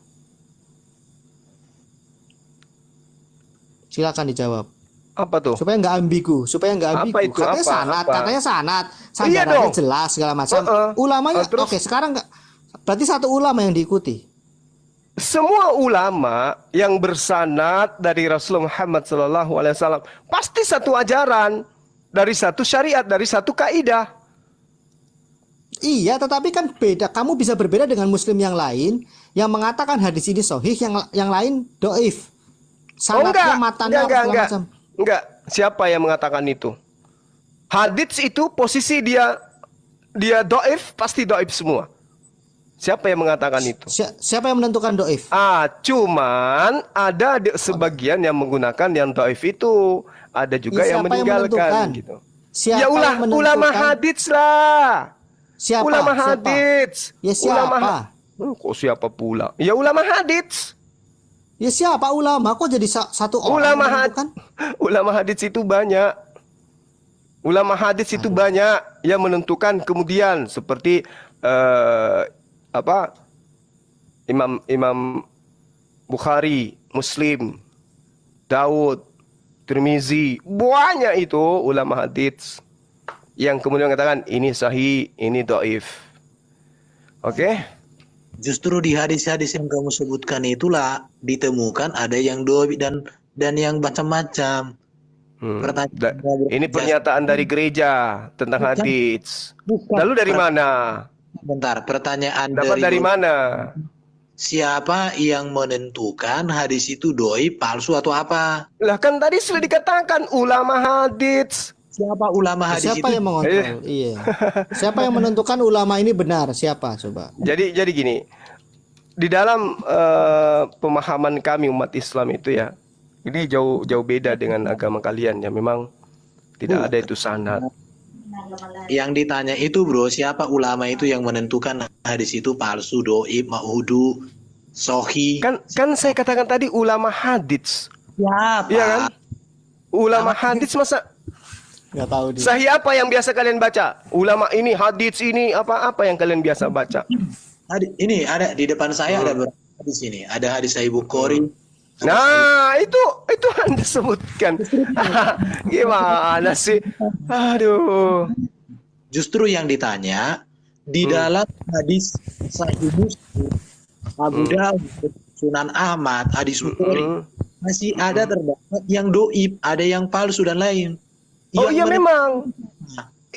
Silakan dijawab. Apa tuh? Supaya nggak ambigu, Katanya sanad, sandarannya jelas segala macam. Ulamanya, oke, sekarang nggak, berarti satu ulama yang diikuti. Semua ulama yang bersanad dari Rasulullah Muhammad SAW pasti satu ajaran, dari satu syariat, dari satu kaidah. Iya, tetapi kan beda. Kamu bisa berbeda dengan Muslim yang lain yang mengatakan hadis ini sahih, yang lain doif. Sanadnya, matanya, segala macam. Enggak, siapa yang mengatakan itu? Hadits itu posisi dia doif, pasti doif semua. Siapa yang mengatakan itu? Siapa yang menentukan doif? Cuman ada sebagian yang menggunakan yang doif itu. Ada juga yang meninggalkan gitu. Ulama hadits lah. Siapa? Ulama hadits. Ya siapa? Kok siapa pula? Ya ulama hadits. Ya siapa ulama? Kok jadi satu orang? Ulama hadits itu banyak. Ulama hadits itu banyak yang menentukan kemudian seperti Imam Bukhari, Muslim, Daud, Tirmizi, banyak itu ulama hadits yang kemudian mengatakan ini sahih, ini dhaif. Oke? Justru di hadis-hadis yang kamu sebutkan itulah ditemukan ada yang doib dan yang macam-macam. Ini pernyataan dari gereja tentang hadis. Lalu dari mana? Bentar, pertanyaan Dapat dari mana? Siapa yang menentukan hadis itu doib, palsu atau apa? Lah kan tadi sudah dikatakan ulama hadis. Siapa ulama hadis Siapa itu? yang mengontrol? Iya. Siapa yang menentukan ulama ini benar? Siapa coba? Jadi gini, di dalam pemahaman kami umat Islam itu ya, ini jauh beda dengan agama kalian ya. Memang tidak ada itu sanad. Yang ditanya itu bro, siapa ulama itu yang menentukan hadis itu palsu, doib, ma'udu, sohi? Kan saya katakan tadi ulama hadis. Siapa? Iya kan? Ulama hadis masa Nggak tahu dia. sahih apa yang biasa kalian baca? Ulama ini hadis ini apa yang kalian biasa baca? Ini ada di depan saya ada berapa hadis ini? Ada hadis Sahih Bukhari. Nah, itu Anda sebutkan. Gimana sih? Aduh. Justru yang ditanya di dalam hadis Sahih Muslim, Abu Dawud, Sunan Ahmad, hadis Bukhari masih ada terdapat yang doib, ada yang palsu dan lain. Oh iya memang.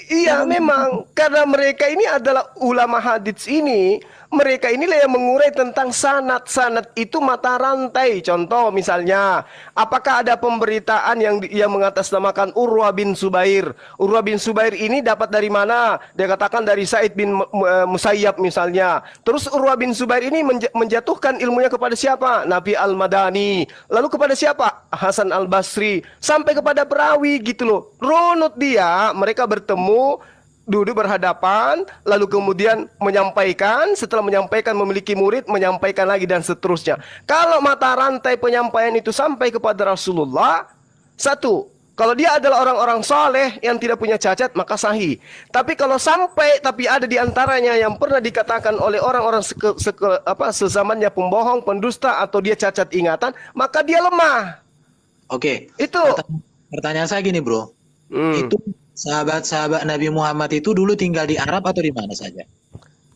Iya memang karena mereka ini adalah ulama hadits ini, mereka inilah yang mengurai tentang sanad itu mata rantai. Contoh misalnya, apakah ada pemberitaan yang mengatasnamakan Urwah bin Zubair? Urwah bin Zubair ini dapat dari mana? Dia katakan dari Said bin Musayyab misalnya. Terus Urwah bin Zubair ini menjatuhkan ilmunya kepada siapa? Nabi Al-Madani. Lalu kepada siapa? Hasan Al-Basri. Sampai kepada perawi gitu loh. Runut dia, mereka bertemu, duduk berhadapan, lalu kemudian menyampaikan, setelah menyampaikan memiliki murid, menyampaikan lagi dan seterusnya. Kalau mata rantai penyampaian itu sampai kepada Rasulullah, satu, kalau dia adalah orang-orang soleh yang tidak punya cacat, maka sahih. Tapi kalau sampai, tapi ada di antaranya yang pernah dikatakan oleh orang-orang sezamannya pembohong, pendusta, atau dia cacat ingatan, maka dia lemah. Oke. Itu. Pertanyaan saya gini bro, itu sahabat-sahabat Nabi Muhammad itu dulu tinggal di Arab atau di mana saja?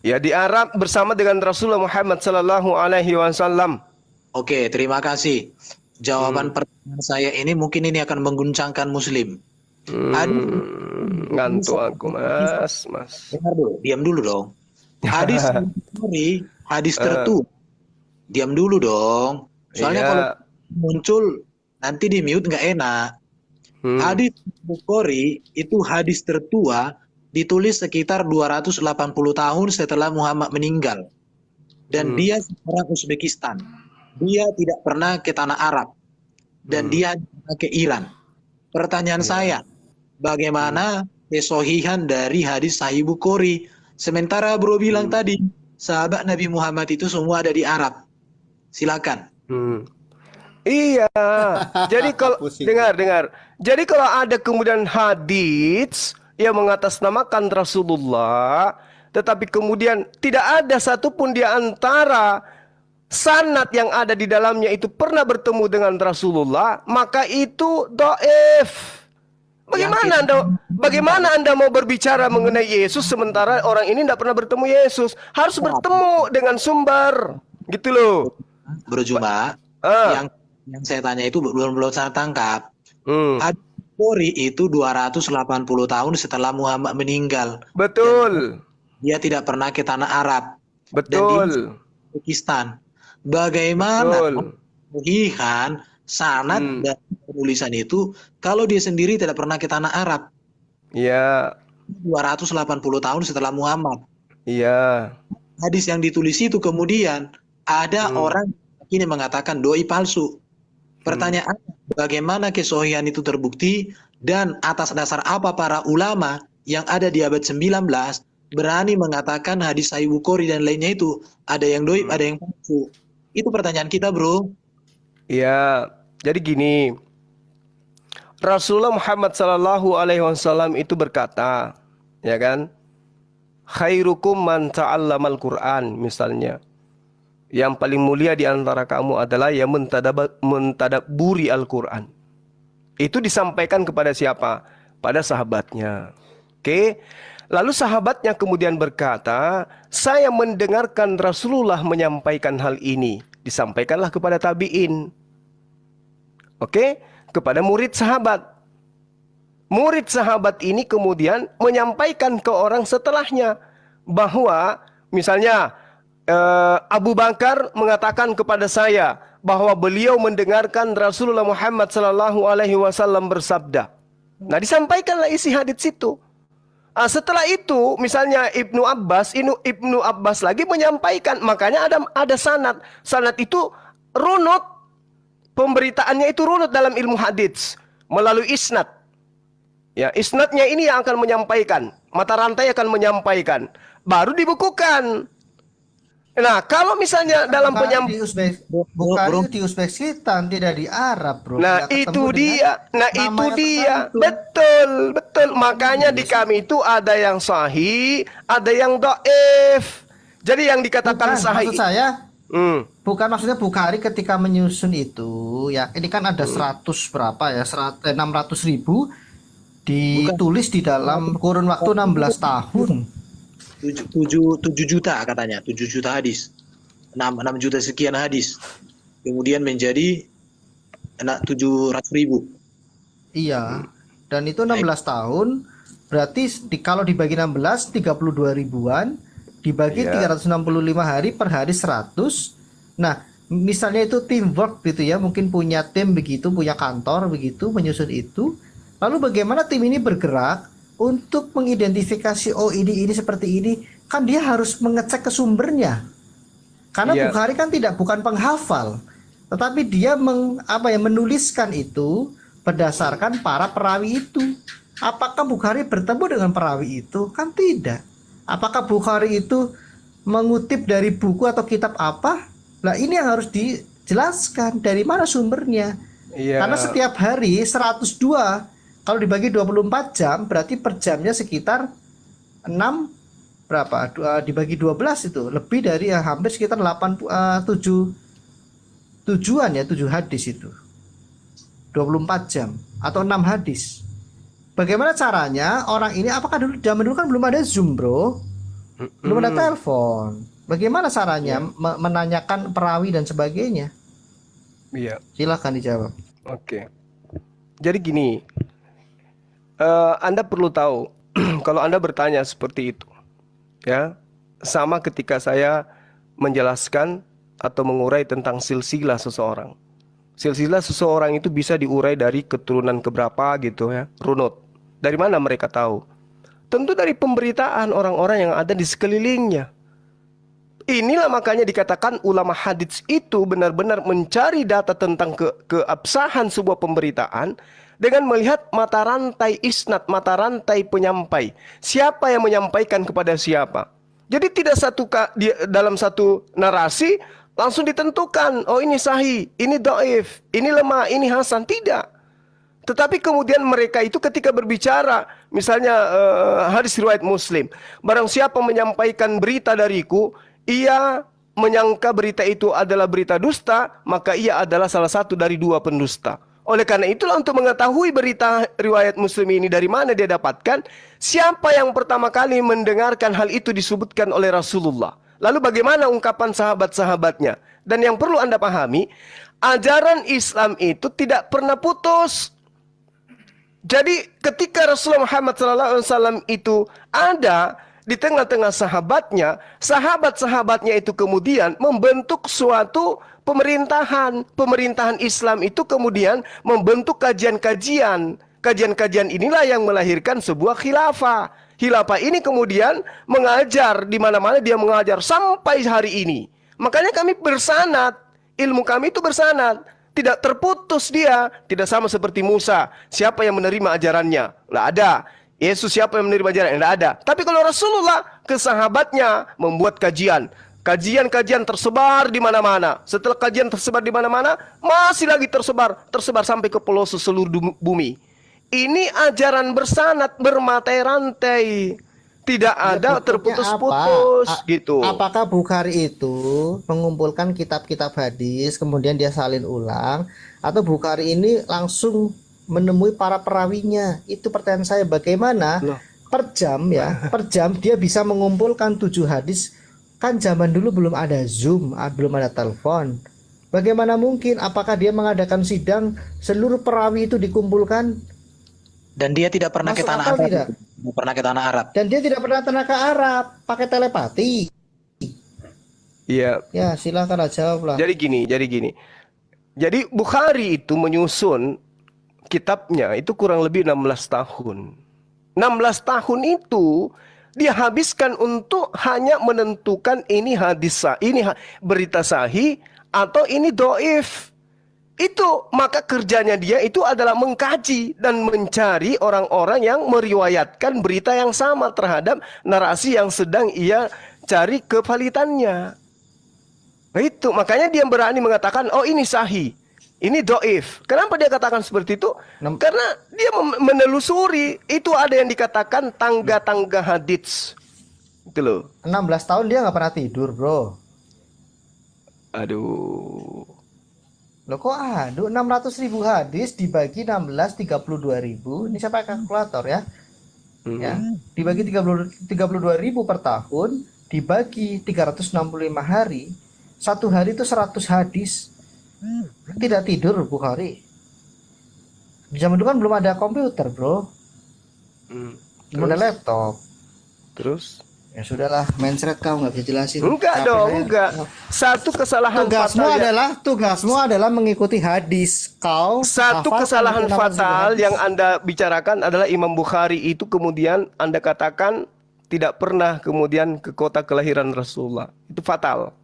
Ya di Arab bersama dengan Rasulullah Muhammad Sallallahu Alaihi Wasallam. Oke, terima kasih. Jawaban pertanyaan saya ini mungkin ini akan mengguncangkan Muslim. Ngantuk aku mas. Dengar dulu, diam dulu dong. Hadis tertua. Diam dulu dong. Soalnya kalau muncul nanti di mute nggak enak. Hadis Bukhari itu hadis tertua, ditulis sekitar 280 tahun setelah Muhammad meninggal. Dan dia seorang Uzbekistan. Dia tidak pernah ke tanah Arab. Dan dia ke Iran. Pertanyaan saya, bagaimana kesohihan dari hadis Sahih Bukhari? Sementara bro bilang tadi, sahabat Nabi Muhammad itu semua ada di Arab. Silakan. Iya. Jadi kalau dengar. Jadi kalau ada kemudian hadits yang mengatasnamakan Rasulullah, tetapi kemudian tidak ada satupun di antara sanad yang ada di dalamnya itu pernah bertemu dengan Rasulullah, maka itu dhaif. Bagaimana Anda mau berbicara mengenai Yesus sementara orang ini tidak pernah bertemu Yesus? Harus bertemu dengan sumber. Gitu loh. Bro Juma, yang saya tanya itu belum saya tangkap. Hadis Bukhari itu 280 tahun setelah Muhammad meninggal. Betul. Dia tidak pernah ke tanah Arab. Betul. Dan Pakistan. Bagaimana kesohihan sanad dan penulisan itu kalau dia sendiri tidak pernah ke tanah Arab? Iya. 280 tahun setelah Muhammad. Iya. Hadis yang ditulis itu kemudian ada orang ini mengatakan doi palsu. Pertanyaan, bagaimana kesohihan itu terbukti dan atas dasar apa para ulama yang ada di abad 19 berani mengatakan hadis Sahih Bukhari dan lainnya itu ada yang doib, ada yang palsu? Itu pertanyaan kita, bro. Iya, jadi gini. Rasulullah Muhammad Sallallahu Alaihi Wasallam itu berkata, ya kan? Khairukum man ta'allamal Quran, misalnya. Yang paling mulia di antara kamu adalah yang mentadabburi Al-Quran. Itu disampaikan kepada siapa? Pada sahabatnya. Oke. Lalu sahabatnya kemudian berkata, saya mendengarkan Rasulullah menyampaikan hal ini. Disampaikanlah kepada tabi'in. Oke, kepada murid sahabat. Murid sahabat ini kemudian menyampaikan ke orang setelahnya. Bahwa misalnya Abu Bakar mengatakan kepada saya bahwa beliau mendengarkan Rasulullah Muhammad SAW bersabda. Nah, disampaikanlah isi hadits itu. Setelah itu, misalnya Ibnu Abbas lagi menyampaikan, makanya ada sanad. Sanad itu runut, pemberitaannya itu runut dalam ilmu hadits melalui isnad. Ya, isnadnya ini yang akan menyampaikan, mata rantai akan menyampaikan, baru dibukukan. Nah, kalau misalnya dalam penyampaian Bukhari di Uzbekistan, tidak di Arab, bro. Nah, itu dia. Betul. Makanya di kami itu ada yang sahih, ada yang dhaif. Jadi yang dikatakan sahih. Maksud saya, bukan maksudnya Bukhari ketika menyusun itu, ya ini kan ada 100 berapa ya, 600.000 ditulis di dalam kurun waktu 16 tahun. 7 juta katanya, 7 juta hadis, 6 juta sekian hadis, kemudian menjadi 700.000. Iya, dan itu 16 tahun, berarti kalau dibagi 16, 32 ribuan, dibagi 365 hari per hari 100. Nah, misalnya itu teamwork gitu ya, mungkin punya tim begitu, punya kantor begitu, menyusun itu. Lalu bagaimana tim ini bergerak untuk mengidentifikasi, oh ini seperti ini, kan dia harus mengecek ke sumbernya. Karena Bukhari kan bukan penghafal, tetapi dia menuliskan itu berdasarkan para perawi itu. Apakah Bukhari bertemu dengan perawi itu? Kan tidak. Apakah Bukhari itu mengutip dari buku atau kitab apa? Nah, ini yang harus dijelaskan dari mana sumbernya. Karena setiap hari 102, kalau dibagi 24 jam, berarti per jamnya sekitar 6 berapa? Dibagi 12 itu lebih dari hampir sekitar 7 hadis itu. 24 jam atau 6 hadis. Bagaimana caranya orang ini, apakah zaman dulu kan belum ada Zoom, bro? Belum ada telepon. Bagaimana caranya menanyakan perawi dan sebagainya? Silakan dijawab. Oke. Jadi gini, Anda perlu tahu kalau Anda bertanya seperti itu, ya, sama ketika saya menjelaskan atau mengurai tentang silsilah seseorang. Silsilah seseorang itu bisa diurai dari keturunan keberapa gitu ya, runut. Dari mana mereka tahu? Tentu dari pemberitaan orang-orang yang ada di sekelilingnya. Inilah makanya dikatakan ulama hadits itu benar-benar mencari data tentang keabsahan sebuah pemberitaan dengan melihat mata rantai isnad, mata rantai penyampai. Siapa yang menyampaikan kepada siapa. Jadi tidak dalam satu narasi langsung ditentukan, oh ini sahih, ini dhaif, ini lemah, ini hasan. Tidak. Tetapi kemudian mereka itu ketika berbicara, misalnya hadis riwayat Muslim, barang siapa menyampaikan berita dariku, ia menyangka berita itu adalah berita dusta, maka ia adalah salah satu dari 2 pendusta. Oleh karena itulah, untuk mengetahui berita riwayat Muslim ini dari mana dia dapatkan, siapa yang pertama kali mendengarkan hal itu disebutkan oleh Rasulullah. Lalu bagaimana ungkapan sahabat-sahabatnya. Dan yang perlu Anda pahami, ajaran Islam itu tidak pernah putus. Jadi ketika Rasulullah Muhammad SAW itu ada di tengah-tengah sahabatnya, sahabat-sahabatnya itu kemudian membentuk suatu pemerintahan. Pemerintahan Islam itu kemudian membentuk kajian-kajian. Kajian-kajian inilah yang melahirkan sebuah khilafah. Khilafah ini kemudian mengajar di mana-mana, dia mengajar sampai hari ini. Makanya kami bersanad, ilmu kami itu bersanad. Tidak terputus dia, tidak sama seperti Musa. Siapa yang menerima ajarannya? Tidak ada. Yesus siapa yang menerima ajarannya? Tidak ada. Tapi kalau Rasulullah ke sahabatnya membuat kajian. Kajian-kajian tersebar di mana-mana. Setelah kajian tersebar di mana-mana, masih lagi tersebar sampai ke pelosok seluruh bumi. Ini ajaran bersanad, bermatai rantai. Tidak ada terputus-putus gitu. Apakah Bukhari itu mengumpulkan kitab-kitab hadis, kemudian dia salin ulang, atau Bukhari ini langsung menemui para perawinya? Itu pertanyaan saya. Bagaimana per jam ya, per jam dia bisa mengumpulkan 7 hadis. Kan zaman dulu belum ada Zoom, belum ada telepon. Bagaimana mungkin? Apakah dia mengadakan sidang seluruh perawi itu dikumpulkan? Dan dia tidak pernah ke tanah Arab. Tidak pernah ke tanah Arab. Dan dia tidak pernah ke Arab, pakai telepati. Iya. Ya, silakan jawab lah. Jadi gini. Jadi Bukhari itu menyusun kitabnya itu kurang lebih 16 tahun. 16 tahun itu dia habiskan untuk hanya menentukan ini hadis ini berita sahih atau ini doif. Itu maka kerjanya dia itu adalah mengkaji dan mencari orang-orang yang meriwayatkan berita yang sama terhadap narasi yang sedang ia cari kevalitannya. Nah itu makanya dia berani mengatakan oh ini sahih, ini doif. Kenapa dia katakan seperti itu? Karena dia menelusuri itu ada yang dikatakan tangga-tangga hadits. Itu loh. 16 tahun dia nggak pernah tidur, bro. Aduh. Loh kok aduh 600.000 hadis dibagi 16 32.000. Ini saya pakai kalkulator ya. Ya, dibagi 32.000 per tahun, dibagi 365 hari. Satu hari itu 100 hadis. Tidak tidur Bukhari. Zaman dulu kan belum ada komputer, bro. Belum ada laptop. Terus? Ya sudahlah, mencret kau nggak bisa jelasin. Enggak dong, enggak. Satu kesalahan tugasmu adalah mengikuti hadis. Kau satu kesalahan fatal yang Anda bicarakan adalah Imam Bukhari itu kemudian Anda katakan tidak pernah kemudian ke kota kelahiran Rasulullah. Itu fatal.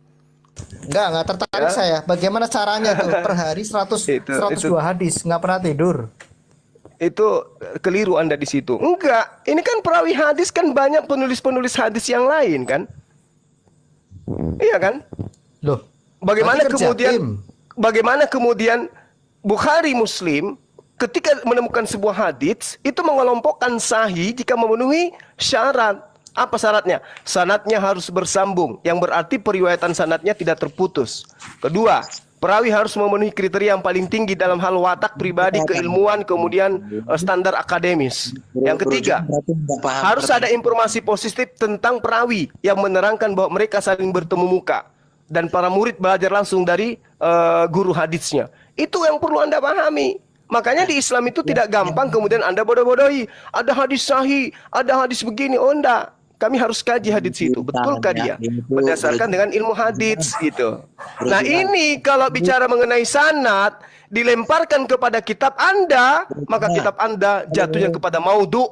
Enggak tertarik saya. Bagaimana caranya tuh per hari 102 hadis, nggak pernah tidur. Itu keliru Anda di situ. Enggak, ini kan perawi hadis kan banyak penulis-penulis hadis yang lain kan? Iya kan? Loh, bagaimana kemudian Bukhari Muslim ketika menemukan sebuah hadis itu mengelompokkan sahih jika memenuhi syarat. Apa syaratnya? Sanadnya harus bersambung, yang berarti periwayatan sanadnya tidak terputus. Kedua, perawi harus memenuhi kriteria yang paling tinggi dalam hal watak pribadi, keilmuan, kemudian standar akademis. Yang ketiga, harus ada informasi positif tentang perawi yang menerangkan bahwa mereka saling bertemu muka dan para murid belajar langsung dari guru hadisnya. Itu yang perlu Anda pahami. Makanya di Islam itu tidak gampang kemudian Anda bodoh-bodohi. Ada hadis sahih, ada hadis begini. Oh enggak. Kami harus kaji hadits itu, betulkah dia? Berdasarkan dengan ilmu hadits gitu. Nah ini kalau bicara mengenai sanad, dilemparkan kepada kitab Anda, maka kitab Anda jatuhnya kepada maudhu.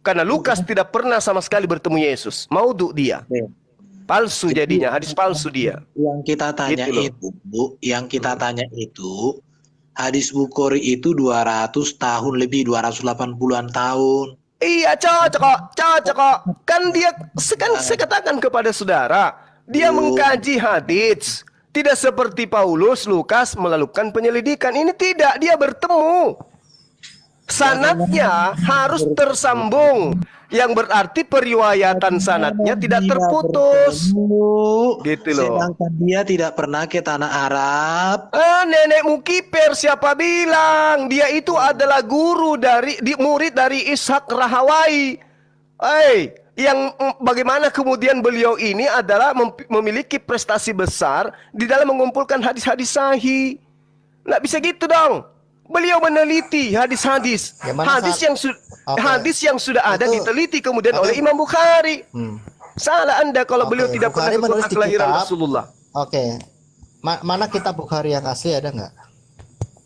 Karena Lukas tidak pernah sama sekali bertemu Yesus. Maudhu dia. Palsu jadinya, hadis palsu dia. Yang kita tanya itu, Bu, yang kita tanya itu, hadis Bukhari itu 200 tahun lebih, 280-an tahun. Iya cocok kok. Kan dia saya katakan kepada saudara, dia mengkaji hadits. Tidak seperti Paulus, Lukas melakukan penyelidikan. Ini tidak, dia bertemu. Sanadnya harus tersambung, yang berarti periwayatan sanadnya tidak terputus. Gitu loh. Sedangkan dia tidak pernah ke tanah Arab. Nenekmu kiper, siapa bilang? Dia itu adalah guru murid dari Ishaq Rahawai. Yang bagaimana kemudian beliau ini adalah memiliki prestasi besar di dalam mengumpulkan hadis-hadis sahih. Nggak bisa gitu dong. Beliau meneliti hadis-hadis, hadis yang sudah ada diteliti kemudian oleh Imam Bukhari. Salah Anda kalau beliau tidak pernah ke kota kelahiran Rasulullah. Oke, mana kitab Bukhari yang asli ada nggak?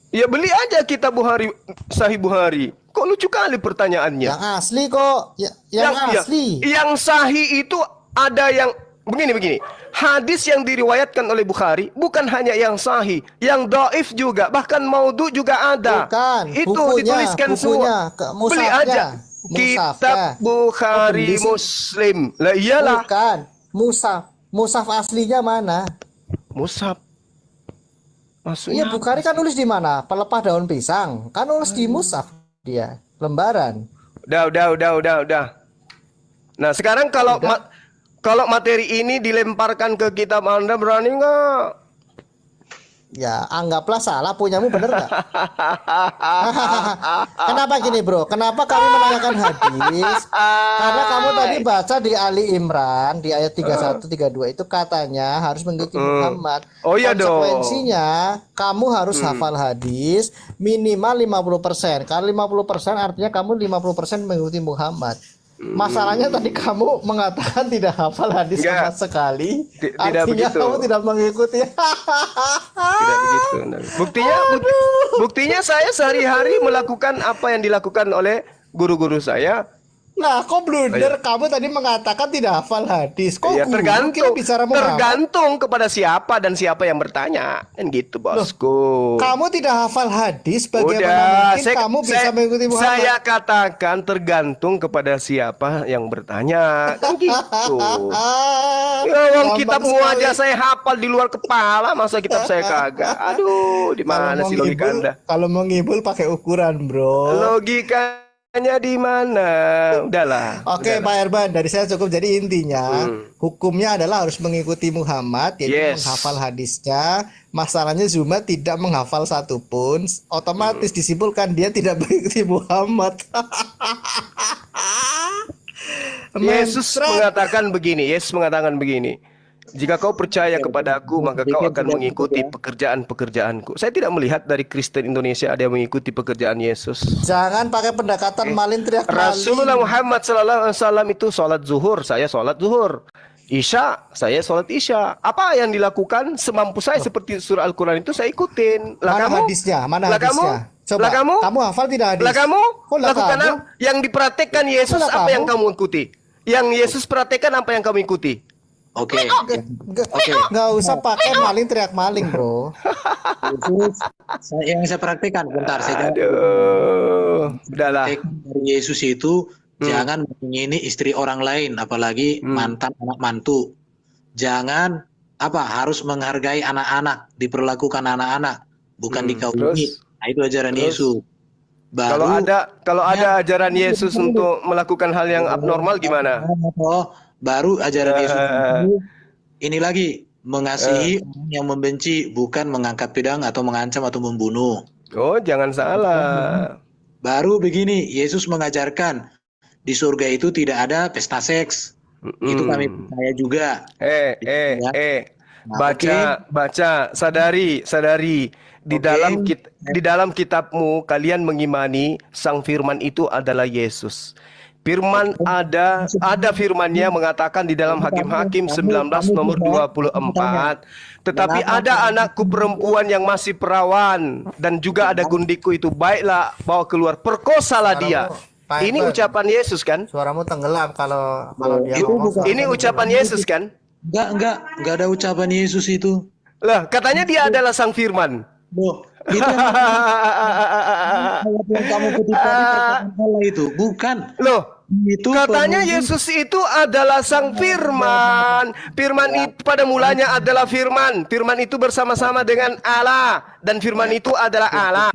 Ya beli aja kitab Bukhari, Sahih Bukhari. Kok lucu kali pertanyaannya? Yang asli kok, yang asli. Yang sahih itu ada yang begini. Hadis yang diriwayatkan oleh Bukhari bukan hanya yang sahih, yang dhaif juga, bahkan maudhu juga ada. Bukan, itu dituliskan semua. Beli aja kitab Bukhari Muslim. Lah iyalah. Bukan, mushaf aslinya mana? Mushaf. Maksudnya iya, Bukhari kan nulis di mana? Pelepah daun pisang. Kan nulis di mushaf dia, lembaran. Udah. Nah, sekarang kalau materi ini dilemparkan ke kitab Anda, berani nggak? Ya, anggaplah salah punyamu, bener nggak? Kenapa gini bro? Kenapa kami menanyakan hadis? Karena kamu tadi baca di Ali Imran di ayat 31 32 itu katanya harus mengikuti Muhammad. Oh iya dong. Konsekuensinya kamu harus hafal hadis minimal 50%. Karena 50% artinya kamu 50% mengikuti Muhammad. Masalahnya tadi kamu mengatakan tidak hafal hadis sama sekali. Tidak artinya begitu. kamu tidak mengikuti. Tidak begitu. Buktinya saya sehari-hari melakukan apa yang dilakukan oleh guru-guru saya. Nah, kok blunder? Kamu tadi mengatakan tidak hafal hadis. Kok Ya, tergantung bicara Muhammad? tergantung kepada siapa dan siapa yang bertanya. Kan gitu, bosku. Kamu tidak hafal hadis, bagaimana mungkin kamu bisa mengikuti Muhammad? Saya katakan tergantung kepada siapa yang bertanya. Kan gitu. Ya, wong kitabmu aja saya hafal di luar kepala, masa kitab saya kagak? Aduh, di mana sih logika Anda? Kalau mau ngibul pakai ukuran, bro. Logikanya di mana? Udahlah. Oke, Pak Herban, dari saya cukup. Jadi intinya hukumnya adalah harus mengikuti Muhammad, yaitu menghafal hadisnya. Masalahnya Zuma tidak menghafal satupun, otomatis disimpulkan dia tidak mengikuti Muhammad. Yesus mengatakan begini. Jika kau percaya kepada aku, maka kau akan mengikuti pekerjaan-pekerjaanku. Saya tidak melihat dari Kristen Indonesia ada yang mengikuti pekerjaan Yesus. Jangan pakai pendekatan malin teriak malin. Rasulullah Muhammad SAW itu sholat zuhur, saya sholat zuhur. Isya, saya sholat isya. Apa yang dilakukan semampu saya seperti surah Al-Quran itu saya ikutin. Mana hadisnya? Mana hadisnya? Coba, kamu hafal tidak hadis? Lah kamu lakukan yang diperhatikan Yesus apa yang kamu ikuti? Yang Yesus perhatikan apa yang kamu ikuti? Oke. Nggak usah pakai maling teriak maling, bro. Yang saya praktekkan, bentar saya jawab. Udahlah. Dari Yesus itu jangan mengingini istri orang lain, apalagi mantan anak mantu. Jangan harus menghargai anak-anak, diperlakukan anak-anak, bukan dikawini. Nah, itu ajaran Yesus. Kalau ada ajaran Yesus untuk melakukan hal yang abnormal gimana? Baru ajaran Yesus ini lagi mengasihi orang yang membenci, bukan mengangkat pedang atau mengancam atau membunuh. Oh, jangan salah. Baru begini, Yesus mengajarkan di surga itu tidak ada pesta seks. Itu kami percaya juga. Baca, sadari. Di dalam kitabmu kalian mengimani Sang Firman itu adalah Yesus. Firman ada firmannya mengatakan di dalam Hakim-Hakim 19 nomor 24. Tetapi ada anakku perempuan yang masih perawan dan juga ada gundiku itu, baiklah bawa keluar, perkosalah dia. Ini ucapan Yesus kan? Suaramu tenggelam kalau dia ngomong. Ini ucapan Yesus kan? Enggak ada ucapan Yesus itu. Lah, katanya dia adalah Sang Firman. Itu yang kamu kutip tadi itu bukan. Loh, itu katanya Yesus itu adalah Sang Firman. Firman itu pada mulanya adalah Firman. Firman itu bersama-sama dengan Allah dan Firman itu adalah Allah.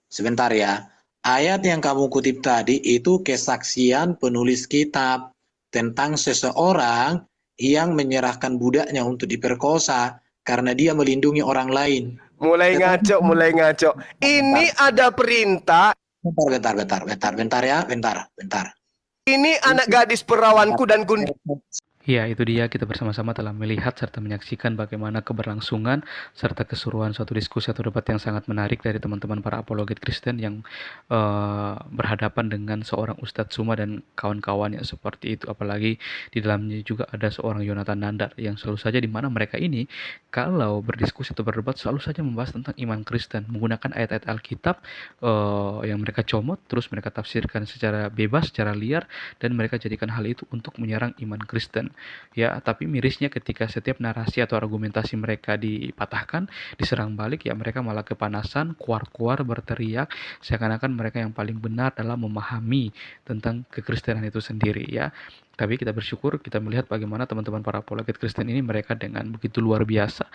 Sebentar ya. Ayat yang kamu kutip tadi itu kesaksian penulis kitab tentang seseorang yang menyerahkan budaknya untuk diperkosa karena dia melindungi orang lain. Mulai ngaco. Ini ada perintah. Bentar. Ini anak gadis perawanku dan gundi. Ya, itu dia, kita bersama-sama telah melihat serta menyaksikan bagaimana keberlangsungan serta keseruan suatu diskusi atau debat yang sangat menarik dari teman-teman para apologet Kristen yang berhadapan dengan seorang Ustadz Suma dan kawan-kawannya seperti itu. Apalagi di dalamnya juga ada seorang Yonatan Nandar yang selalu saja di mana mereka ini kalau berdiskusi atau berdebat selalu saja membahas tentang iman Kristen, menggunakan ayat-ayat Alkitab yang mereka comot, terus mereka tafsirkan secara bebas, secara liar, dan mereka jadikan hal itu untuk menyerang iman Kristen. Ya, tapi mirisnya ketika setiap narasi atau argumentasi mereka dipatahkan, diserang balik, ya mereka malah kepanasan, kuar-kuar, berteriak, seakan-akan mereka yang paling benar dalam memahami tentang kekristenan itu sendiri, ya. Tapi kita bersyukur kita melihat bagaimana teman-teman para apologet Kristen ini mereka dengan begitu luar biasa,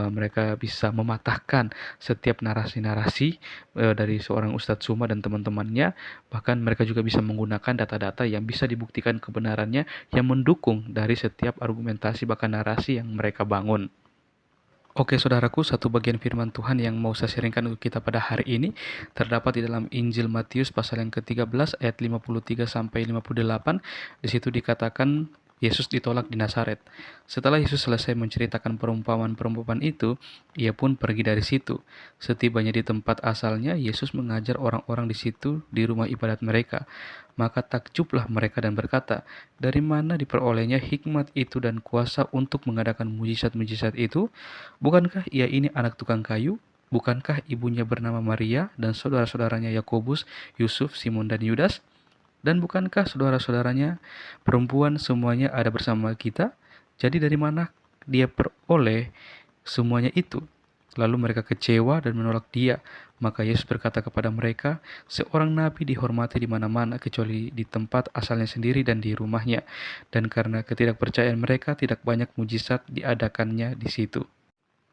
mereka bisa mematahkan setiap narasi-narasi dari seorang Ustadz Suma dan teman-temannya. Bahkan mereka juga bisa menggunakan data-data yang bisa dibuktikan kebenarannya yang mendukung dari setiap argumentasi bahkan narasi yang mereka bangun. Oke saudaraku, satu bagian firman Tuhan yang mau saya sharingkan untuk kita pada hari ini terdapat di dalam Injil Matius pasal yang ke-13 ayat 53 sampai 58. Di situ dikatakan Yesus ditolak di Nazaret. Setelah Yesus selesai menceritakan perumpamaan-perumpamaan itu, ia pun pergi dari situ. Setibanya di tempat asalnya, Yesus mengajar orang-orang di situ di rumah ibadat mereka. Maka takjublah mereka dan berkata, "Dari mana diperolehnya hikmat itu dan kuasa untuk mengadakan mujizat-mujizat itu? Bukankah ia ini anak tukang kayu? Bukankah ibunya bernama Maria dan saudara-saudaranya Yakobus, Yusuf, Simon, dan Yudas? Dan bukankah saudara-saudaranya perempuan semuanya ada bersama kita? Jadi dari mana dia peroleh semuanya itu?" Lalu mereka kecewa dan menolak dia. Maka Yesus berkata kepada mereka, "Seorang nabi dihormati di mana-mana kecuali di tempat asalnya sendiri dan di rumahnya." Dan karena ketidakpercayaan mereka, tidak banyak mujizat diadakannya di situ.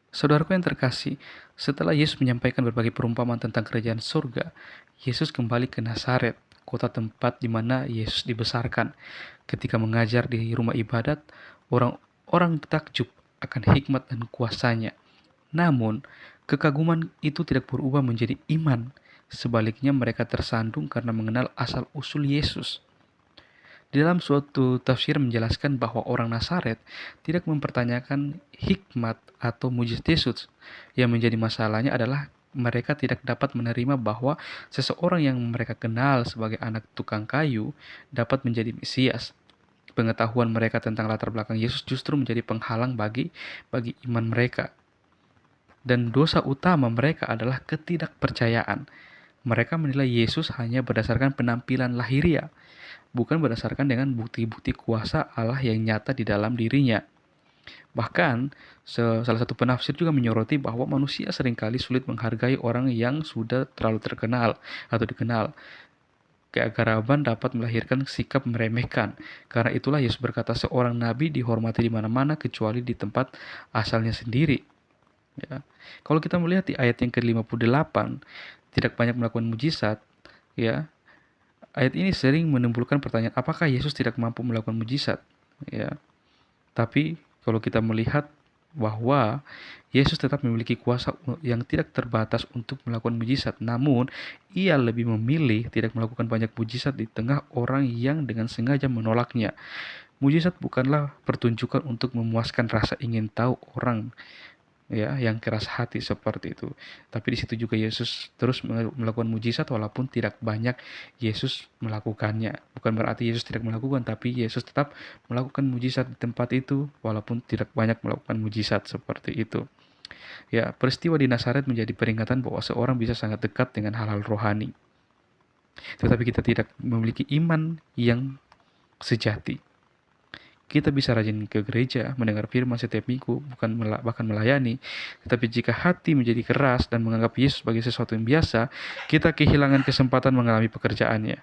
Saudaraku yang terkasih, setelah Yesus menyampaikan berbagai perumpamaan tentang kerajaan surga, Yesus kembali ke Nazaret, kota tempat di mana Yesus dibesarkan. Ketika mengajar di rumah ibadat, orang-orang takjub akan hikmat dan kuasanya. Namun, kekaguman itu tidak berubah menjadi iman. Sebaliknya mereka tersandung karena mengenal asal-usul Yesus. Di dalam suatu tafsir menjelaskan bahwa orang Nazaret tidak mempertanyakan hikmat atau mujizat Yesus. Yang menjadi masalahnya adalah mereka tidak dapat menerima bahwa seseorang yang mereka kenal sebagai anak tukang kayu dapat menjadi Mesias. Pengetahuan mereka tentang latar belakang Yesus justru menjadi penghalang bagi iman mereka. Dan dosa utama mereka adalah ketidakpercayaan. Mereka menilai Yesus hanya berdasarkan penampilan lahiria, bukan berdasarkan dengan bukti-bukti kuasa Allah yang nyata di dalam dirinya. Bahkan, salah satu penafsir juga menyoroti bahwa manusia seringkali sulit menghargai orang yang sudah terlalu terkenal atau dikenal. Keakraban dapat melahirkan sikap meremehkan. Karena itulah Yesus berkata, seorang nabi dihormati di mana-mana kecuali di tempat asalnya sendiri. Ya. Kalau kita melihat di ayat yang ke-58, tidak banyak melakukan mujizat, ya. Ayat ini sering menimbulkan pertanyaan, apakah Yesus tidak mampu melakukan mujizat? Ya. Tapi kalau kita melihat bahwa Yesus tetap memiliki kuasa yang tidak terbatas untuk melakukan mujizat, namun ia lebih memilih tidak melakukan banyak mujizat di tengah orang yang dengan sengaja menolaknya. Mujizat bukanlah pertunjukan untuk memuaskan rasa ingin tahu orang, ya, yang keras hati seperti itu. Tapi di situ juga Yesus terus melakukan mujizat walaupun tidak banyak Yesus melakukannya. Bukan berarti Yesus tidak melakukan, tapi Yesus tetap melakukan mujizat di tempat itu walaupun tidak banyak melakukan mujizat seperti itu. Ya, peristiwa di Nazaret menjadi peringatan bahwa seorang bisa sangat dekat dengan hal-hal rohani. Tetapi kita tidak memiliki iman yang sejati. Kita bisa rajin ke gereja, mendengar firman setiap minggu, bahkan melayani. Tetapi jika hati menjadi keras dan menganggap Yesus sebagai sesuatu yang biasa, kita kehilangan kesempatan mengalami pekerjaannya.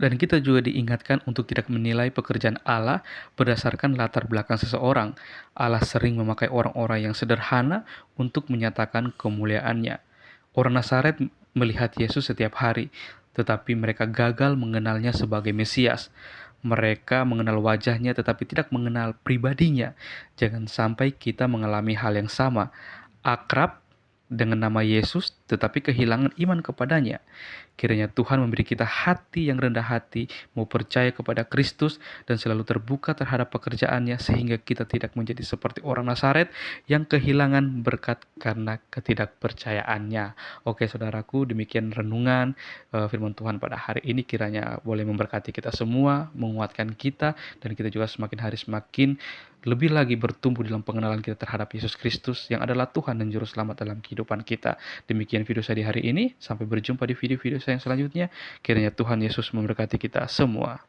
Dan kita juga diingatkan untuk tidak menilai pekerjaan Allah berdasarkan latar belakang seseorang. Allah sering memakai orang-orang yang sederhana untuk menyatakan kemuliaannya. Orang Nazaret melihat Yesus setiap hari, tetapi mereka gagal mengenalnya sebagai Mesias. Mereka mengenal wajahnya tetapi tidak mengenal pribadinya. Jangan sampai kita mengalami hal yang sama. Akrab dengan nama Yesus tetapi kehilangan iman kepadanya. Kiranya Tuhan memberi kita hati yang rendah hati, mau percaya kepada Kristus dan selalu terbuka terhadap pekerjaannya sehingga kita tidak menjadi seperti orang Nazaret yang kehilangan berkat karena ketidakpercayaannya. Oke saudaraku, demikian renungan firman Tuhan pada hari ini, kiranya boleh memberkati kita semua, menguatkan kita, dan kita juga semakin hari semakin lebih lagi bertumbuh dalam pengenalan kita terhadap Yesus Kristus yang adalah Tuhan dan Juru Selamat dalam kehidupan kita. Demikian video saya di hari ini. Sampai berjumpa di video-video saya yang selanjutnya. Kiranya Tuhan Yesus memberkati kita semua.